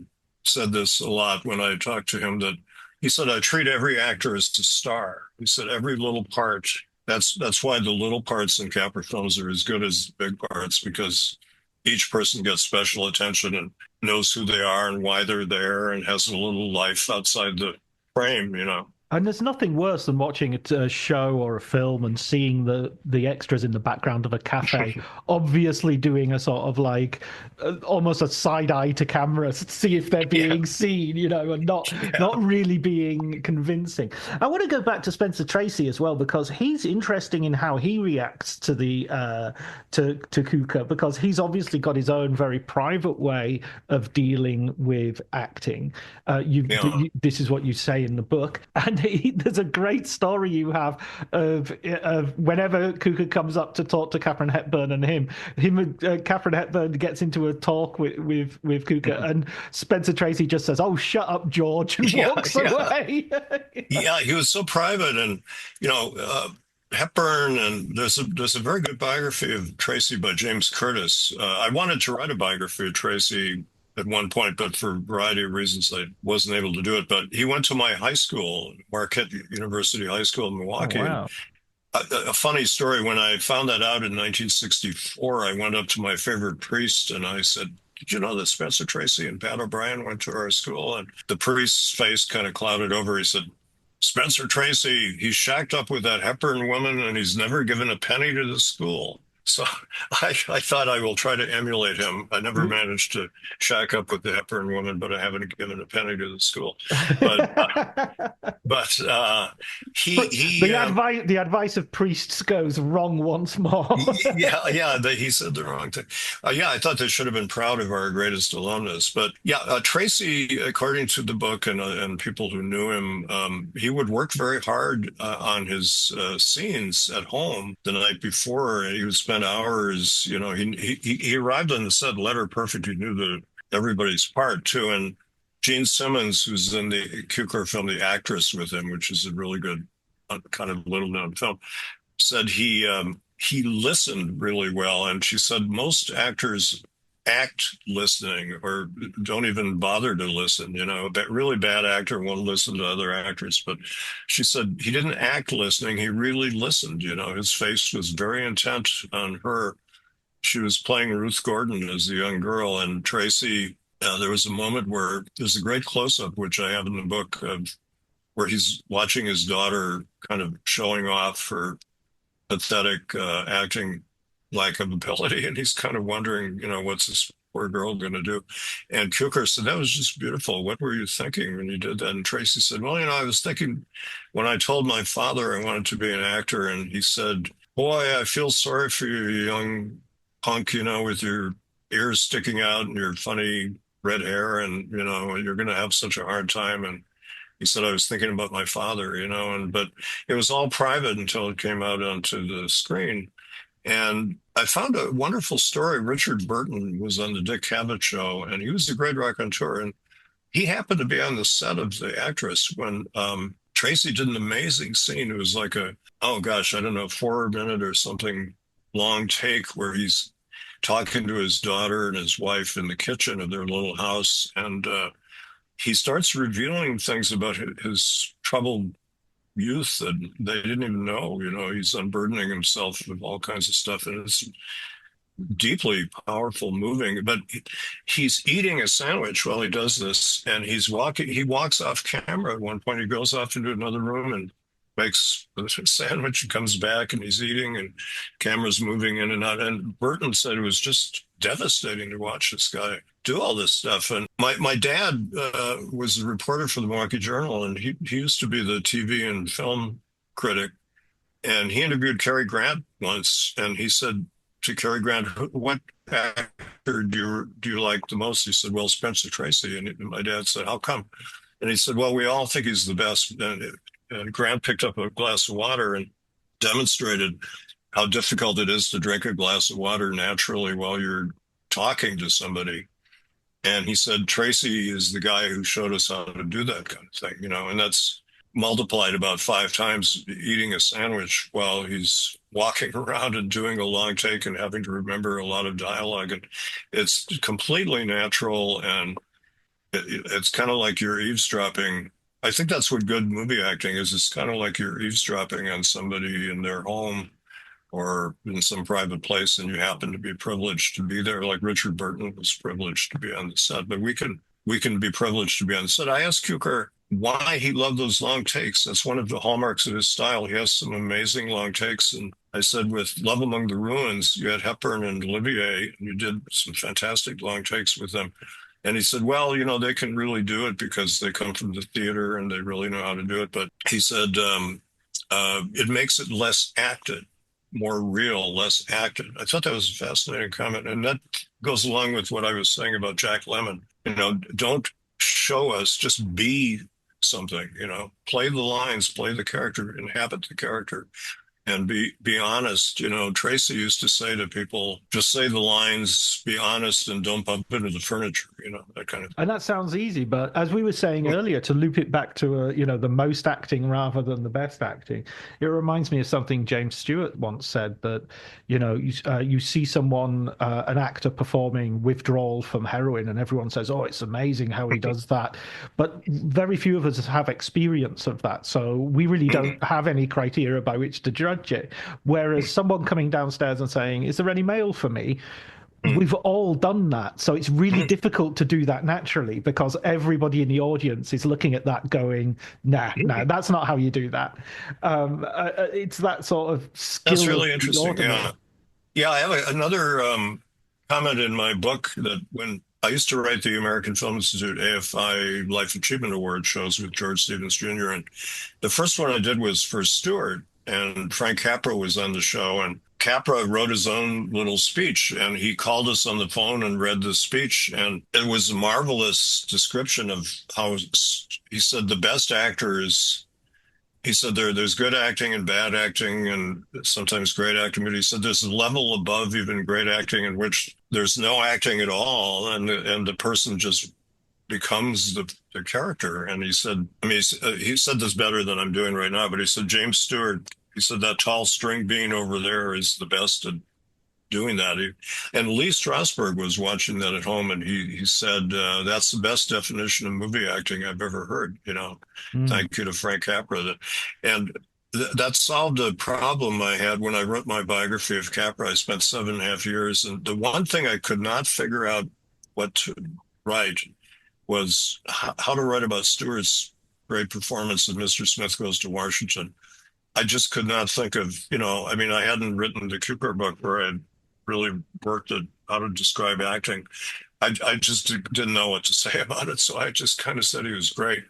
said this a lot when I talked to him, that he said, I treat every actor as a star. He said, every little part. That's why the little parts in Capra films are as good as big parts, because each person gets special attention and knows who they are and why they're there and has a little life outside the frame. And there's nothing worse than watching a show or a film and seeing the extras in the background of a cafe, obviously doing a sort of like almost a side eye to camera to see if they're being seen, and not really being convincing. I want to go back to Spencer Tracy as well, because he's interesting in how he reacts to the to Cukor, because he's obviously got his own very private way of dealing with acting. This is what you say in the book, and there's a great story you have of whenever Cukor comes up to talk to Katharine Hepburn and Katharine Hepburn gets into a talk with Cukor, and Spencer Tracy just says, "Oh, shut up, George," and walks away. Yeah, he was so private, and Hepburn, and there's a very good biography of Tracy by James Curtis. I wanted to write a biography of Tracy at one point, but for a variety of reasons, I wasn't able to do it. But he went to my high school, Marquette University High School in Milwaukee. Oh, wow. A funny story, when I found that out in 1964, I went up to my favorite priest and I said, did you know that Spencer Tracy and Pat O'Brien went to our school? And the priest's face kind of clouded over. He said, Spencer Tracy, he's shacked up with that Hepburn woman and he's never given a penny to the school. So I thought I will try to emulate him. I never managed to shack up with the Hepburn woman, but I haven't given a penny to the school. But the advice of priests goes wrong once more. He said the wrong thing. I thought they should have been proud of our greatest alumnus. But Tracy, according to the book and people who knew him, he would work very hard on his scenes at home the night before. He would spend hours. He arrived on the set letter perfect. He knew everybody's part too. And Gene Simmons, who's in the Cukor film The Actress with him, which is a really good kind of little known film, said he listened really well. And she said most actors act listening or don't even bother to listen. A really bad actor won't listen to other actors, but she said he didn't act listening. He really listened. His face was very intent on her. She was playing Ruth Gordon as a young girl, and Tracy, there was a moment where there's a great close-up, which I have in the book, where he's watching his daughter kind of showing off her pathetic acting lack of ability, and he's kind of wondering, what's this poor girl going to do? And Cukor said, that was just beautiful. What were you thinking when you did that? And Tracy said, well, I was thinking when I told my father I wanted to be an actor, and he said, boy, I feel sorry for you, young punk, with your ears sticking out and your funny red hair, and you're going to have such a hard time. And he said, I was thinking about my father, but it was all private until it came out onto the screen. And I found a wonderful story. Richard Burton was on the Dick Cavett show, and he was a great raconteur. And he happened to be on the set of The Actress when Tracy did an amazing scene. It was like oh gosh, I don't know, 4 minute or something long take where he's talking to his daughter and his wife in the kitchen of their little house. And he starts revealing things about his troubled youth that they didn't even know. He's unburdening himself with all kinds of stuff. And it's deeply powerful, moving. But he's eating a sandwich while he does this. And he walks off camera at one point. He goes off into another room and makes a sandwich and comes back, and he's eating, and camera's moving in and out. And Burton said it was just devastating to watch this guy do all this stuff. And my dad was a reporter for the Milwaukee Journal, and he used to be the TV and film critic. And he interviewed Cary Grant once, and he said to Cary Grant, what actor do you like the most? He said, well, Spencer Tracy. And my dad said, how come? And he said, well, we all think he's the best. And Grant picked up a glass of water and demonstrated how difficult it is to drink a glass of water naturally while you're talking to somebody. And he said, Tracy is the guy who showed us how to do that kind of thing, and that's multiplied about 5 times, eating a sandwich while he's walking around and doing a long take and having to remember a lot of dialogue. And it's completely natural, and it's kind of like you're eavesdropping. I think that's what good movie acting is. It's kind of like you're eavesdropping on somebody in their home or in some private place, and you happen to be privileged to be there. Like Richard Burton was privileged to be on the set, but we can be privileged to be on the set. I asked Cukor why he loved those long takes. That's one of the hallmarks of his style. He has some amazing long takes. And I said, with Love Among the Ruins, you had Hepburn and Olivier, and you did some fantastic long takes with them. And he said, well, they can really do it because they come from the theater and they really know how to do it. But he said, it makes it less acted, more real, less acted. I thought that was a fascinating comment. And that goes along with what I was saying about Jack Lemmon. Don't show us, just be something, play the lines, play the character, inhabit the character. And be honest. Tracy used to say to people, just say the lines, be honest, and don't bump into the furniture, that kind of thing. And that sounds easy, but as we were saying earlier, to loop it back to the most acting rather than the best acting, it reminds me of something James Stewart once said, that you see someone, an actor performing withdrawal from heroin, and everyone says, oh, it's amazing how he does that, but very few of us have experience of that, so we really don't have any criteria by which to judge it. Whereas someone coming downstairs and saying, is there any mail for me? We've all done that. So it's really difficult to do that naturally, because everybody in the audience is looking at that going, nah, that's not how you do that. It's that sort of skill. That's really interesting. Yeah, I have another comment in my book, that when I used to write the American Film Institute AFI Life Achievement Award shows with George Stevens Jr. And the first one I did was for Stewart. And Frank Capra was on the show, and Capra wrote his own little speech, and he called us on the phone and read the speech. And it was a marvelous description of how he said the best actors, he said there's good acting and bad acting and sometimes great acting, but he said there's a level above even great acting in which there's no acting at all, and the person just becomes the character. And he said, he said this better than I'm doing right now, but he said, James Stewart, he said, that tall string bean over there is the best at doing that. And Lee Strasberg was watching that at home, and he said, that's the best definition of movie acting I've ever heard. Thank you to Frank Capra. And that solved a problem I had when I wrote my biography of Capra. I spent 7.5 years, and the one thing I could not figure out what to write was how to write about Stewart's great performance of Mr. Smith Goes to Washington. I just could not think of, I hadn't written the Cukor book where I really worked at how to describe acting. I just didn't know what to say about it. So I just kind of said he was great.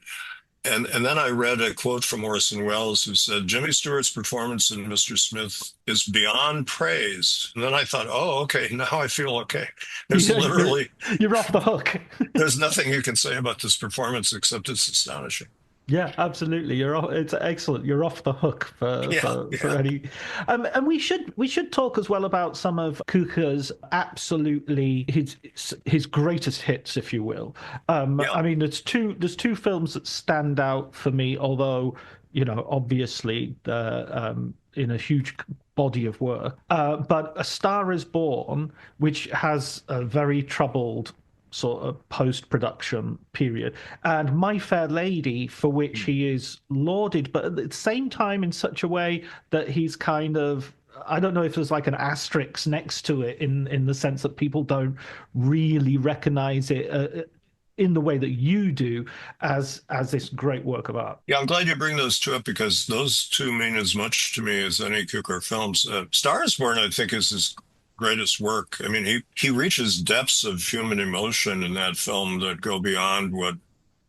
And then I read a quote from Orson Welles who said, Jimmy Stewart's performance in Mr. Smith is beyond praise. And then I thought, oh, okay, now I feel okay. There's literally, you're off the hook. there's nothing you can say about this performance except it's astonishing. Yeah, absolutely. You're off, it's excellent. You're off the hook for any. And we should talk as well about some of Cukor's absolutely his greatest hits, if you will. I mean, there's two films that stand out for me, although obviously in a huge body of work. But A Star Is Born, which has a very troubled sort of post-production period, and My Fair Lady, for which he is lauded, but at the same time in such a way that he's kind of, I don't know if there's like an asterisk next to it in the sense that people don't really recognize it in the way that you do as this great work of art. Yeah, I'm glad you bring those two up because those two mean as much to me as any Cukor films. Star Is Born, I think, is his greatest work. I mean, he reaches depths of human emotion in that film that go beyond what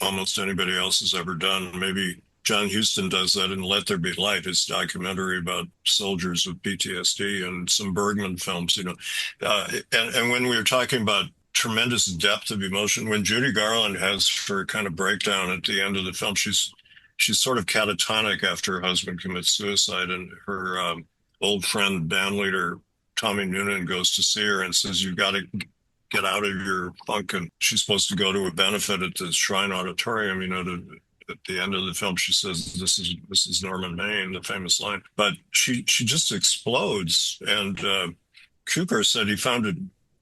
almost anybody else has ever done. Maybe John Huston does that in Let There Be Light, his documentary about soldiers with PTSD, and some Bergman films, and when we were talking about tremendous depth of emotion, when Judy Garland has her kind of breakdown at the end of the film, she's sort of catatonic after her husband commits suicide, and her old friend, band leader Tommy Noonan, goes to see her and says, "You've got to get out of your funk." And she's supposed to go to a benefit at the Shrine Auditorium. At the end of the film, she says, "This is Norman Maine," the famous line. But she just explodes. And Cukor said he found it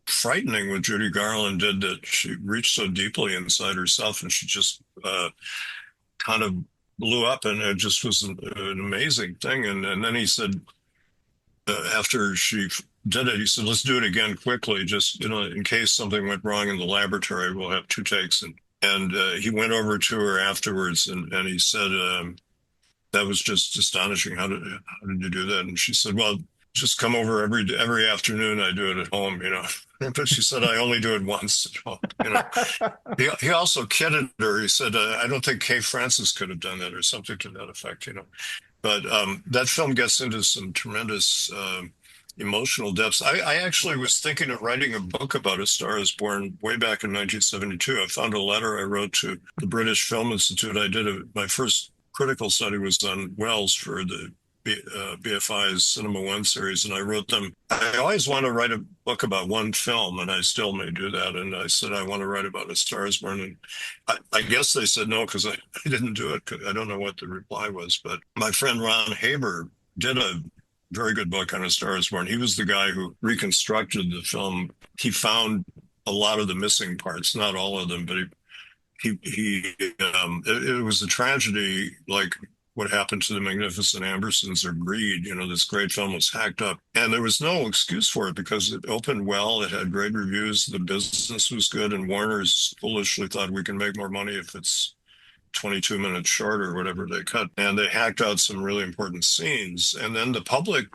frightening what Judy Garland did, that she reached so deeply inside herself, and she just kind of blew up, and it just was an amazing thing. And then he said, after she did it, he said, "Let's do it again quickly, just in case something went wrong in the laboratory, we'll have two takes." And he went over to her afterwards, and he said, "That was just astonishing. How did you do that?" And she said, "Well, just come over every afternoon. I do it at home, But she said, "I only do it once at home." He also kidded her. He said, "I don't think Kay Francis could have done that," or something to that effect, But that film gets into some tremendous emotional depths. I actually was thinking of writing a book about A Star Is Born way back in 1972. I found a letter I wrote to the British Film Institute. My first critical study was on Wells for the BFI's Cinema One series, and I wrote them, I always want to write a book about one film, and I still may do that. And I said, I want to write about A Star Is Born. And I guess they said no, because I didn't do it. I don't know what the reply was. But my friend Ron Haber did a very good book on A Star Is Born. He was the guy who reconstructed the film. He found a lot of the missing parts, not all of them, but it was a tragedy, like what happened to the Magnificent Ambersons or Greed. This great film was hacked up, and there was no excuse for it because it opened well. It had great reviews. The business was good, and Warner's foolishly thought we can make more money if it's 22 minutes short or whatever they cut. And they hacked out some really important scenes. And then the public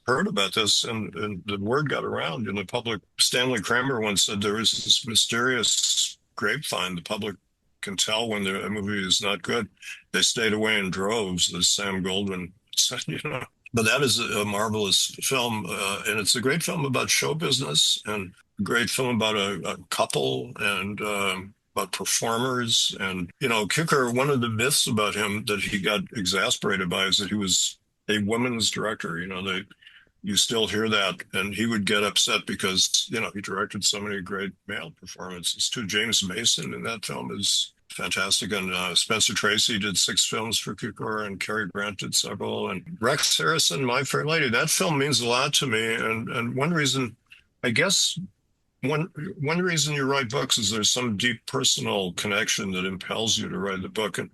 heard about this, and the word got around in the public. Stanley Kramer once said there is this mysterious grapevine. The public can tell when a movie is not good. They stayed away in droves, as Sam Goldwyn said, But that is a marvelous film, and it's a great film about show business, and a great film about a couple, and about performers. And, Cukor, one of the myths about him that he got exasperated by is that he was a women's director. You still hear that, and he would get upset because, he directed so many great male performances too. James Mason in that film is fantastic, and Spencer Tracy did 6 films for Cukor, and Cary Grant did several, and Rex Harrison, My Fair Lady. That film means a lot to me, and one reason, I guess, one reason you write books is there's some deep personal connection that impels you to write the book, and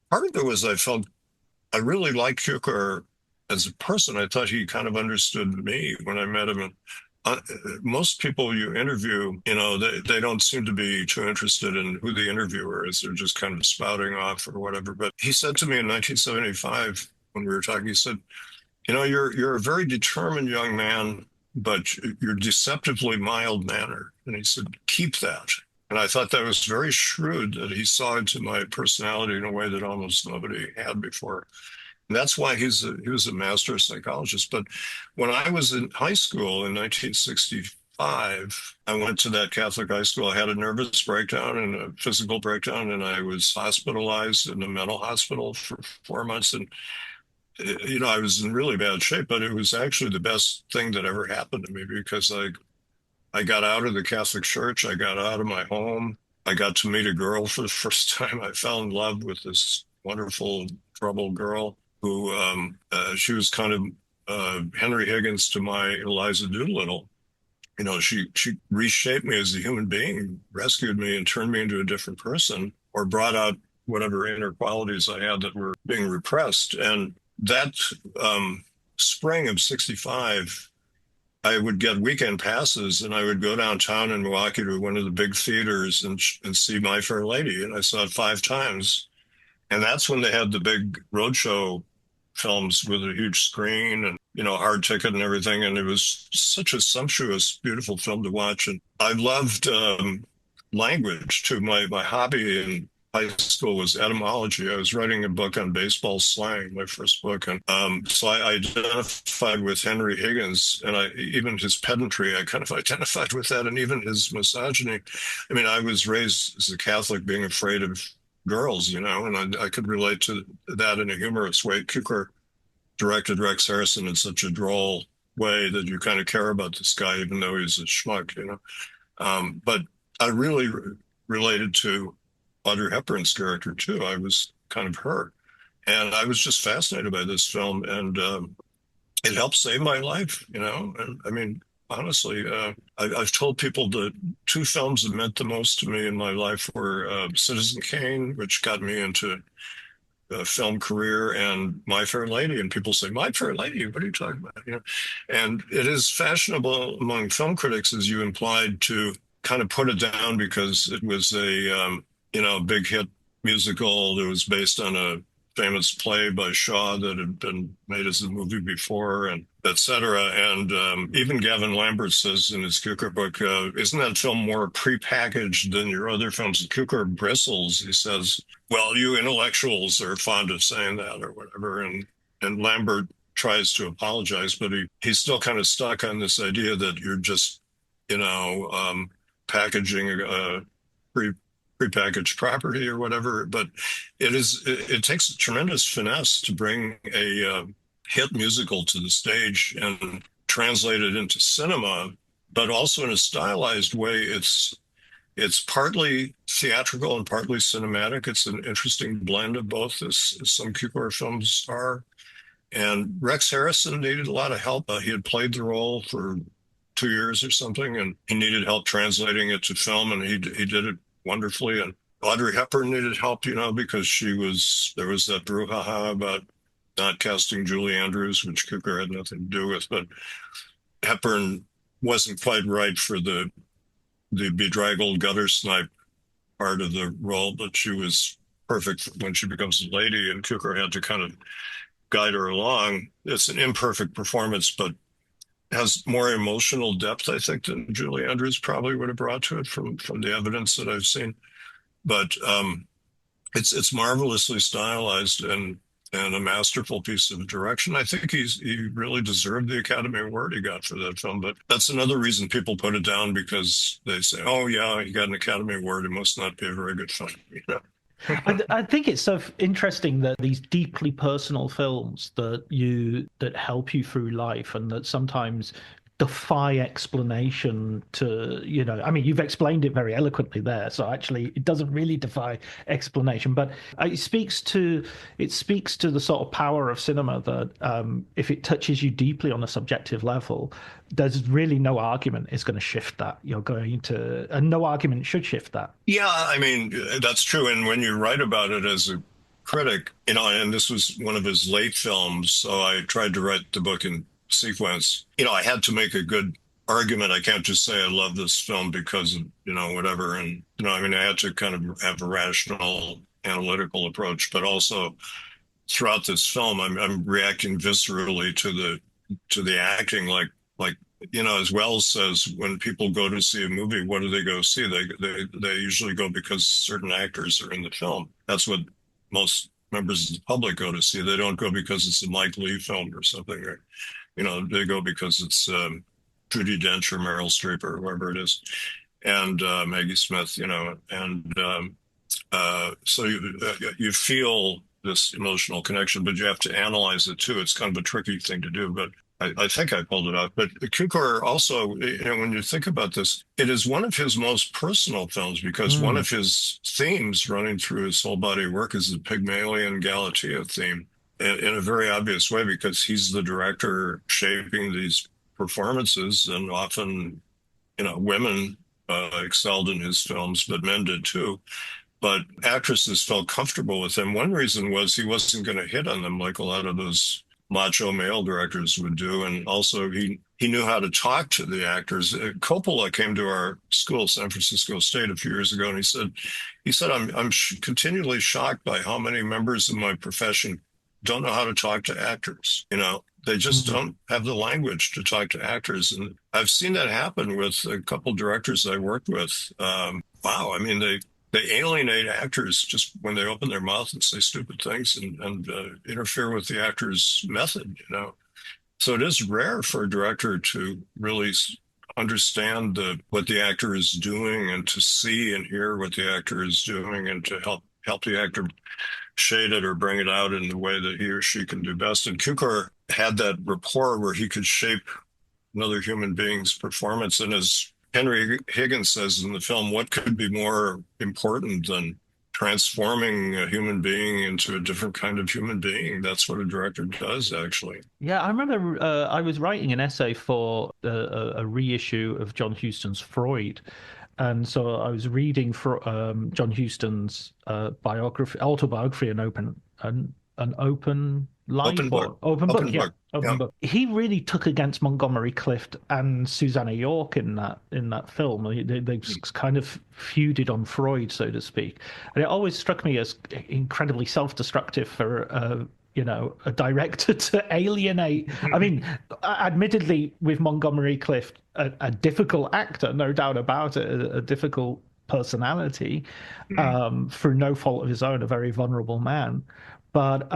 part of it was I really liked Cukor as a person. I thought he kind of understood me when I met him. And most people you interview, they don't seem to be too interested in who the interviewer is. They're just kind of spouting off or whatever. But he said to me in 1975, when we were talking, he said, you're a very determined young man, but you're deceptively mild-mannered. And he said, keep that. And I thought that was very shrewd, that he saw into my personality in a way that almost nobody had before. And that's why he was a master psychologist. But when I was in high school in 1965, I went to that Catholic high school. I had a nervous breakdown and a physical breakdown, and I was hospitalized in a mental hospital for 4 months. And I was in really bad shape, but it was actually the best thing that ever happened to me, because I got out of the Catholic Church. I got out of my home. I got to meet a girl for the first time. I fell in love with this wonderful, troubled girl who, she was kind of Henry Higgins to my Eliza Doolittle. She reshaped me as a human being, rescued me and turned me into a different person, or brought out whatever inner qualities I had that were being repressed. And that spring of 65, I would get weekend passes, and I would go downtown in Milwaukee to one of the big theaters and see My Fair Lady. And I saw it 5 times. And that's when they had the big roadshow films with a huge screen and, hard ticket and everything. And it was such a sumptuous, beautiful film to watch. And I loved language too. My hobby in high school was etymology. I was writing a book on baseball slang, my first book. And so I identified with Henry Higgins, and even his pedantry, I kind of identified with that, and even his misogyny. I mean, I was raised as a Catholic being afraid of girls, and I could relate to that in a humorous way. Cukor directed Rex Harrison in such a droll way that you kind of care about this guy, even though he's a schmuck, But I really related to Audrey Hepburn's character too. I was kind of her, and I was just fascinated by this film, and it helped save my life, And I mean, honestly, I've told people the 2 films that meant the most to me in my life were Citizen Kane, which got me into a film career, and My Fair Lady. And people say, My Fair Lady, what are you talking about? And it is fashionable among film critics, as you implied, to kind of put it down because it was a big hit musical that was based on a famous play by Shaw that had been made as a movie before, and et cetera. And even Gavin Lambert says in his Cukor book, isn't that film more prepackaged than your other films? And Cukor bristles. He says, well, you intellectuals are fond of saying that or whatever. And Lambert tries to apologize, but he's still kind of stuck on this idea that you're just, packaging a prepackaged property or whatever. But it takes a tremendous finesse to bring a hit musical to the stage and translate it into cinema, but also in a stylized way. It's partly theatrical and partly cinematic. It's an interesting blend of both, as some Cukor films are. And Rex Harrison needed a lot of help. He had played the role for 2 years or something, and he needed help translating it to film, and he did it wonderfully. And Audrey Hepburn needed help, because there was that brouhaha about not casting Julie Andrews, which Cukor had nothing to do with. But Hepburn wasn't quite right for the bedraggled gutter snipe part of the role, but she was perfect when she becomes a lady, and Cukor had to kind of guide her along. It's an imperfect performance, but has more emotional depth, I think, than Julie Andrews probably would have brought to it from the evidence that I've seen. But it's marvelously stylized and a masterful piece of direction. I think he really deserved the Academy Award he got for that film. But that's another reason people put it down, because they say, oh, yeah, he got an Academy Award. It must not be a very good film, I think it's so interesting that these deeply personal films that help you through life, and that sometimes defy explanation to, I mean, you've explained it very eloquently there, so actually it doesn't really defy explanation, but it speaks to the sort of power of cinema that if it touches you deeply on a subjective level, there's really no argument is going to shift that. And no argument should shift that. Yeah, I mean, that's true. And when you write about it as a critic, and this was one of his late films, so I tried to write the book in sequence. I had to make a good argument. I can't just say I love this film because of, whatever. And, I mean, I had to kind of have a rational, analytical approach, but also throughout this film, I'm reacting viscerally to the acting, like as Wells says, when people go to see a movie, what do they go see? They usually go because certain actors are in the film. That's what most members of the public go to see. They don't go because it's a Mike Leigh film or something. Or, they go because it's Judi Dench or Meryl Streep or whoever it is, and Maggie Smith. And so you feel this emotional connection, but you have to analyze it too. It's kind of a tricky thing to do, but I think I pulled it off. But Cukor also, when you think about this, it is one of his most personal films because one of his themes running through his whole body of work is the Pygmalion Galatea theme in a very obvious way because he's the director shaping these performances, and often, women excelled in his films, but men did too. But actresses felt comfortable with him. One reason was he wasn't going to hit on them like a lot of those macho male directors would do. And also he knew how to talk to the actors. Coppola came to our school, San Francisco State, a few years ago, and he said, I'm continually shocked by how many members of my profession don't know how to talk to actors. They just don't have the language to talk to actors. And I've seen that happen with a couple directors I worked with. Wow. I mean, they alienate actors just when they open their mouth and say stupid things and interfere with the actor's method, So it is rare for a director to really understand what the actor is doing and to see and hear what the actor is doing and to help the actor shade it or bring it out in the way that he or she can do best. And Cukor had that rapport where he could shape another human being's performance. And as Henry Higgins says in the film, what could be more important than transforming a human being into a different kind of human being? That's what a director does, actually. Yeah, I remember I was writing an essay for a reissue of John Huston's Freud. And so I was reading John Huston's autobiography, An Open Life, Open book. Open book. Yeah. Book. He really took against Montgomery Clift and Susanna York in that film. They kind of feuded on Freud, so to speak. And it always struck me as incredibly self-destructive for a director to alienate. I mean, admittedly, with Montgomery Clift, a difficult actor, no doubt about it, a difficult personality, through no fault of his own, a very vulnerable man. But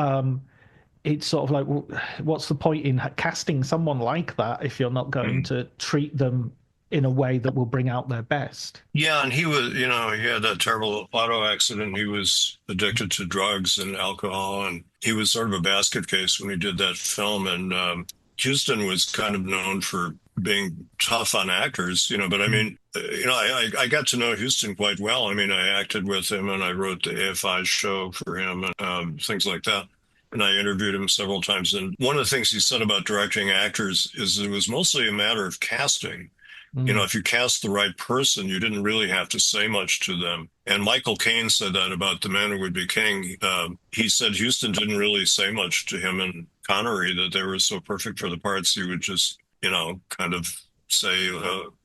it's sort of like, well, what's the point in casting someone like that if you're not going to treat them in a way that will bring out their best? Yeah, and he was, he had that terrible auto accident. He was addicted to drugs and alcohol, and he was sort of a basket case when he did that film. And Huston was kind of known for being tough on actors, but I mean, I got to know Huston quite well. I mean, I acted with him and I wrote the AFI show for him and things like that. And I interviewed him several times. And one of the things he said about directing actors is it was mostly a matter of casting. If you cast the right person, you didn't really have to say much to them. And Michael Caine said that about The Man Who Would Be King. He said Huston didn't really say much to him and Connery, that they were so perfect for the parts. He would just, kind of say,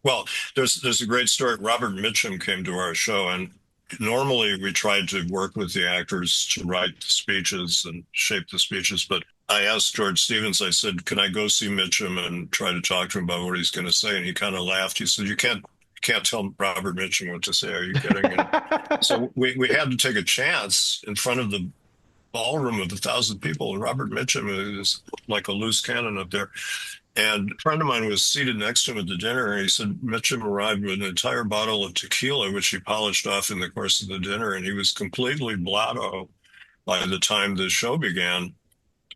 well, there's a great story. Robert Mitchum came to our show, and normally we tried to work with the actors to write the speeches and shape the speeches, but I asked George Stevens, I said, can I go see Mitchum and try to talk to him about what he's going to say? And he kind of laughed. He said, you can't tell Robert Mitchum what to say. Are you kidding? And so we had to take a chance in front of the ballroom of 1,000 people. And Robert Mitchum is like a loose cannon up there. And a friend of mine was seated next to him at the dinner, and he said Mitchum arrived with an entire bottle of tequila, which he polished off in the course of the dinner, and he was completely blotto by the time the show began.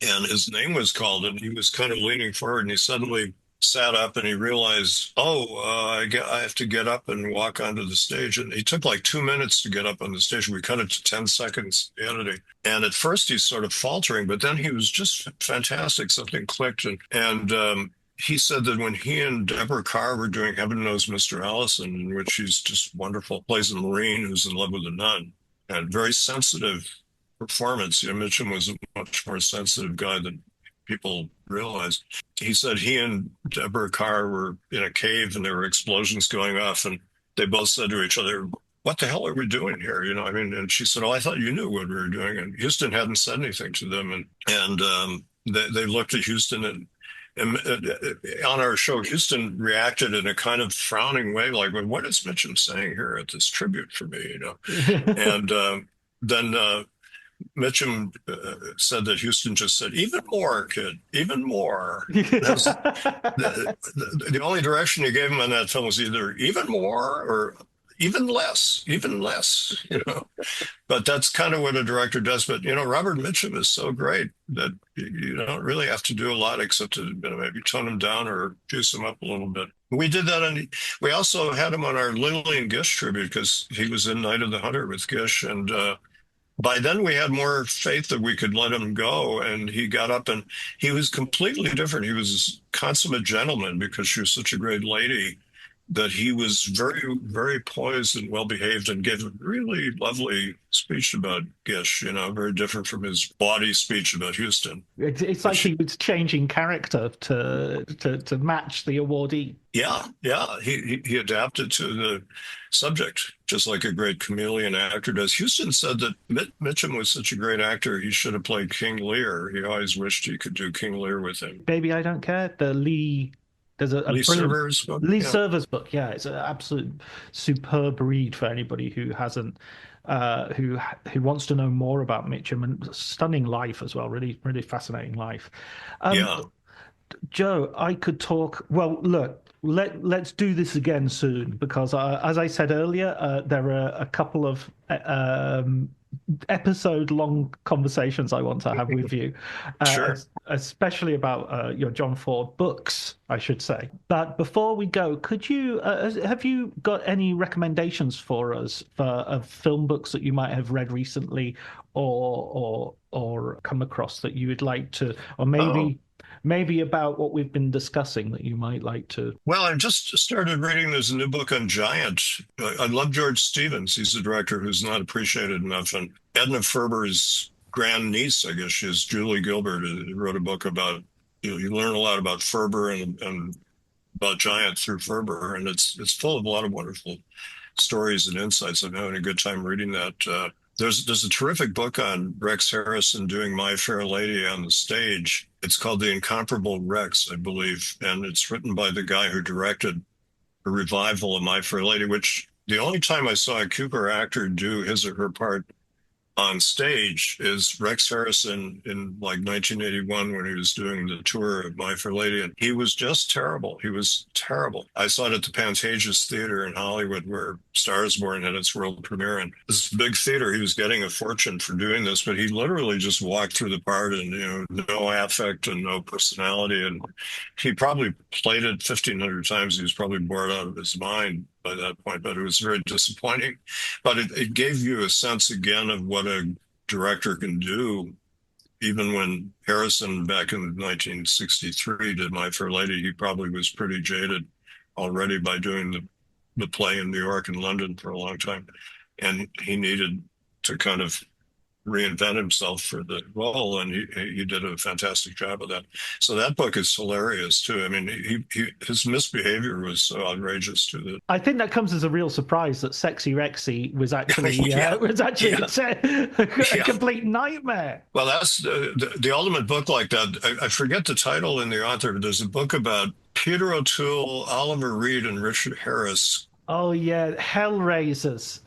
And his name was called, and he was kind of leaning forward, and he suddenly sat up and he realized, I have to get up and walk onto the stage. And he took like 2 minutes to get up on the stage. We cut it to 10 seconds editing. And at first he's sort of faltering, but then he was just fantastic. Something clicked. And he said that when he and Deborah Carr were doing Heaven Knows Mr. Allison, in which she's just wonderful, plays a Marine who's in love with a nun, and very sensitive performance. Mitchum was a much more sensitive guy than people realized. He said he and Deborah Carr were in a cave and there were explosions going off, and they both said to each other, what the hell are we doing here? And she said, I thought you knew what we were doing. And Huston hadn't said anything to them. And they looked at Huston, and And on our show, Houston reacted in a kind of frowning way, like, well, what is Mitchum saying here at this tribute for me, you know? And then Mitchum said that Houston just said, even more, kid, even more. That's the only direction he gave him on that film was either even more or even less, you know. But that's kind of what a director does. But, you know, Robert Mitchum is so great that you don't really have to do a lot except to, you know, maybe tone him down or juice him up a little bit. We did that, and we also had him on our Lillian Gish tribute because he was in Night of the Hunter with Gish, and by then we had more faith that we could let him go, and he got up and he was completely different. He was a consummate gentleman because she was such a great lady that he was very, very poised and well behaved and gave a really lovely speech about Gish, you know, very different from his bawdy speech about Houston. It's like he was changing character to match the awardee. Yeah, yeah. He adapted to the subject, just like a great chameleon actor does. Houston said that Mitchum was such a great actor, he should have played King Lear. He always wished he could do King Lear with him. Baby, I Don't Care. The Lee. There's a Lee Server's book. Lee Server's book. Yeah, it's an absolute superb read for anybody who hasn't, who wants to know more about Mitchum, and stunning life as well. Really, really fascinating life. Yeah. Joe, I could talk. Well, look, let's do this again soon because, as I said earlier, there are a couple of episode-long conversations I want to have with you, Sure. especially about your John Ford books, I should say. But before we go, could you have you got any recommendations for us of film books that you might have read recently, or come across that you would like to, or maybe about what we've been discussing that you might like to? Well, I just started reading. There's a new book on Giant. I love George Stevens. He's a director who's not appreciated enough. And Edna Ferber's grandniece, I guess she is, Julie Gilbert, wrote a book about, you learn a lot about Ferber and about Giant through Ferber. And it's full of a lot of wonderful stories and insights. I'm having a good time reading that. There's a terrific book on Rex Harrison doing My Fair Lady on the stage. It's called The Incomparable Rex, I believe, and it's written by the guy who directed a revival of My Fair Lady, which the only time I saw a Cukor actor do his or her part on stage is Rex Harrison in like 1981 when he was doing the tour of My Fair Lady, and he was just terrible. He was terrible. I saw it at the Pantages Theater in Hollywood where Stars Born had its world premiere, and this big theater, he was getting a fortune for doing this, but he literally just walked through the part and, you know, no affect and no personality, and he probably played it 1,500 times. He was probably bored out of his mind by that point, but it was very disappointing. But it gave you a sense again of what a director can do. Even when Harrison back in 1963 did My Fair Lady, he probably was pretty jaded already by doing the play in New York and London for a long time. And he needed to kind of reinvent himself for the role, and he did a fantastic job of that. So that book is hilarious too. I mean, his misbehavior was so outrageous too. That I think that comes as a real surprise that Sexy Rexy was actually Yeah. a complete nightmare. Well, that's the ultimate book like that. I forget the title and the author, but there's a book about Peter O'Toole, Oliver Reed, and Richard Harris. Oh yeah, Hellraisers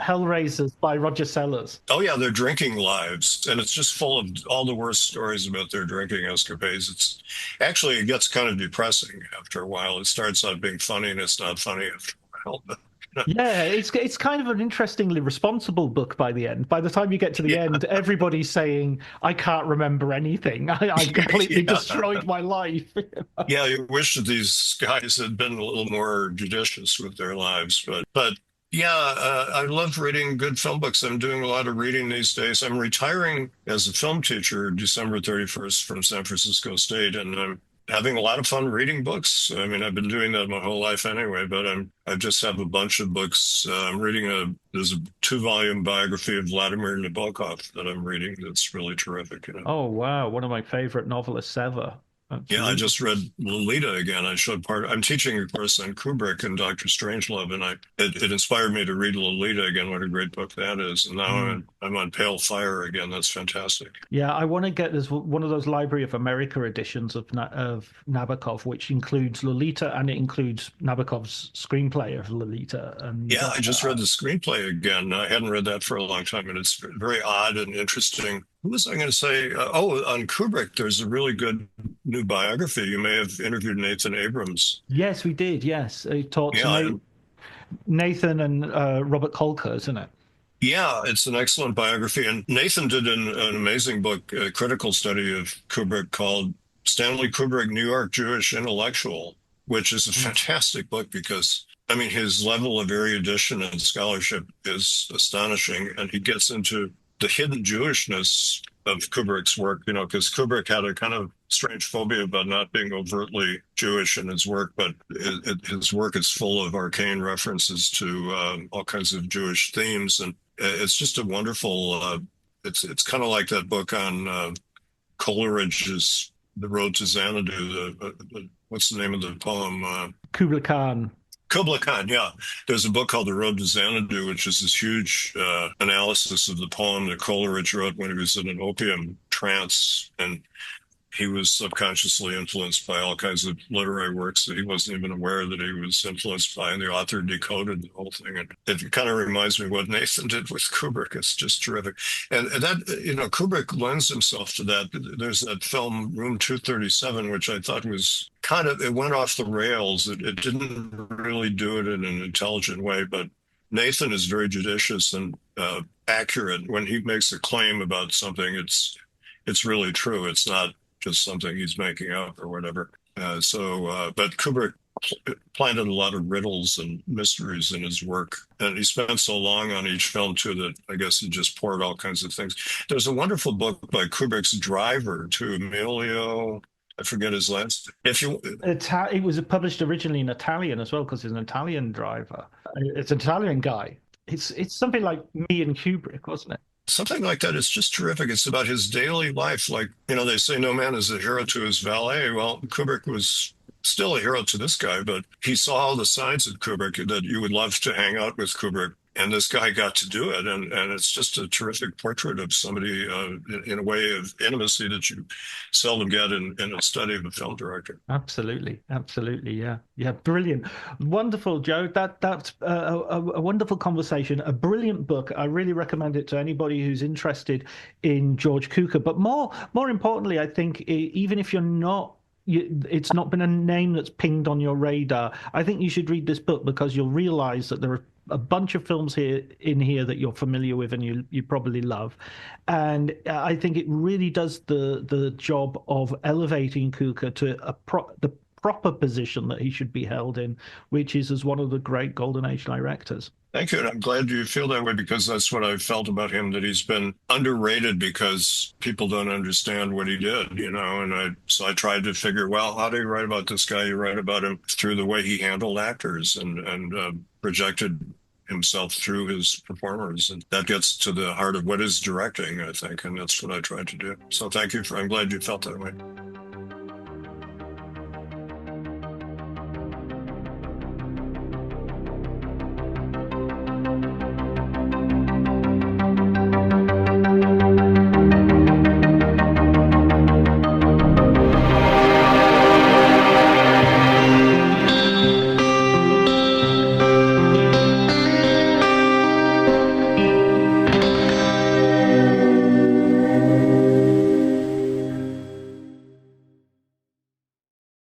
by Roger Sellers. Oh yeah, their drinking lives, and it's just full of all the worst stories about their drinking escapades. It's actually, it gets kind of depressing after a while. It starts out being funny, and it's not funny after a while. But Yeah, it's kind of an interestingly responsible book by the end. By the time you get to the end, everybody's saying, I can't remember anything. I completely destroyed my life. Yeah, you wish that these guys had been a little more judicious with their lives. But yeah, I love reading good film books. I'm doing a lot of reading these days. I'm retiring as a film teacher December 31st from San Francisco State, and I'm having a lot of fun reading books. I mean, I've been doing that my whole life anyway, but I just have a bunch of books. I'm reading there's a 2-volume biography of Vladimir Nabokov that I'm reading that's really terrific. You know? Oh, wow. One of my favorite novelists ever. Yeah, I Absolutely. just read Lolita again. I'm teaching a course on Kubrick and Dr. Strangelove, and it inspired me to read Lolita again. What a great book that is. And now Mm. I'm on Pale Fire again. That's fantastic. Yeah, I want to get this one of those Library of America editions of Nabokov, which includes Lolita and it includes Nabokov's screenplay of Lolita. And Yeah, I just read the screenplay again. I hadn't read that for a long time, and it's very odd and interesting. Who was I going to say? On Kubrick, there's a really good new biography. You may have interviewed Nathan Abrams. yes, we did. Yes, he talked to Yeah, Nathan and Robert Kolker, isn't it? yeah, it's an excellent biography. And Nathan did an amazing book, a critical study of Kubrick called Stanley Kubrick, New York Jewish Intellectual, which is a fantastic book because, I mean, his level of erudition and scholarship is astonishing. And he gets into the hidden Jewishness of Kubrick's work, because Kubrick had a kind of strange phobia about not being overtly Jewish in his work, but his work is full of arcane references to all kinds of Jewish themes. And it's just a wonderful, it's kind of like that book on Coleridge's The Road to Xanadu. What's the name of the poem? Kubla Khan. Kubla Khan, yeah. There's a book called The Road to Xanadu, which is this huge analysis of the poem that Coleridge wrote when he was in an opium trance. And he was subconsciously influenced by all kinds of literary works that he wasn't even aware that he was influenced by, and the author decoded the whole thing. And it kind of reminds me of what Nathan did with Kubrick. It's just terrific. And that, Kubrick lends himself to that. There's that film Room 237, which I thought was it went off the rails. It didn't really do it in an intelligent way, but Nathan is very judicious and accurate. When he makes a claim about something, it's really true. It's not just something he's making up or whatever. But Kubrick planted a lot of riddles and mysteries in his work. And he spent so long on each film, too, that I guess he just poured all kinds of things. There's a wonderful book by Kubrick's driver, too, Emilio. I forget his last. It was published originally in Italian as well, because he's an Italian driver. It's an Italian guy. It's something like Me and Kubrick, wasn't it? Something like that. It's just terrific. It's about his daily life. Like, they say no man is a hero to his valet. Well, Kubrick was still a hero to this guy, but he saw all the signs of Kubrick that you would love to hang out with Kubrick. And this guy got to do it. And it's just a terrific portrait of somebody in a way of intimacy that you seldom get in a study of a film director. Absolutely. Absolutely. Yeah. Yeah. Brilliant. Wonderful, Joe. That's a wonderful conversation, a brilliant book. I really recommend it to anybody who's interested in George Cukor. But more importantly, I think even if you're not, it's not been a name that's pinged on your radar, I think you should read this book because you'll realize that there are a bunch of films in here that you're familiar with and you probably love, and I think it really does the job of elevating Cukor to the proper position that he should be held in, which is as one of the great Golden Age directors. Thank you. And I'm glad you feel that way because that's what I felt about him, that he's been underrated because people don't understand what he did, so I tried to figure, well, how do you write about this guy? You write about him through the way he handled actors and projected himself through his performers. And that gets to the heart of what is directing, I think. And that's what I tried to do. So thank you. I'm glad you felt that way.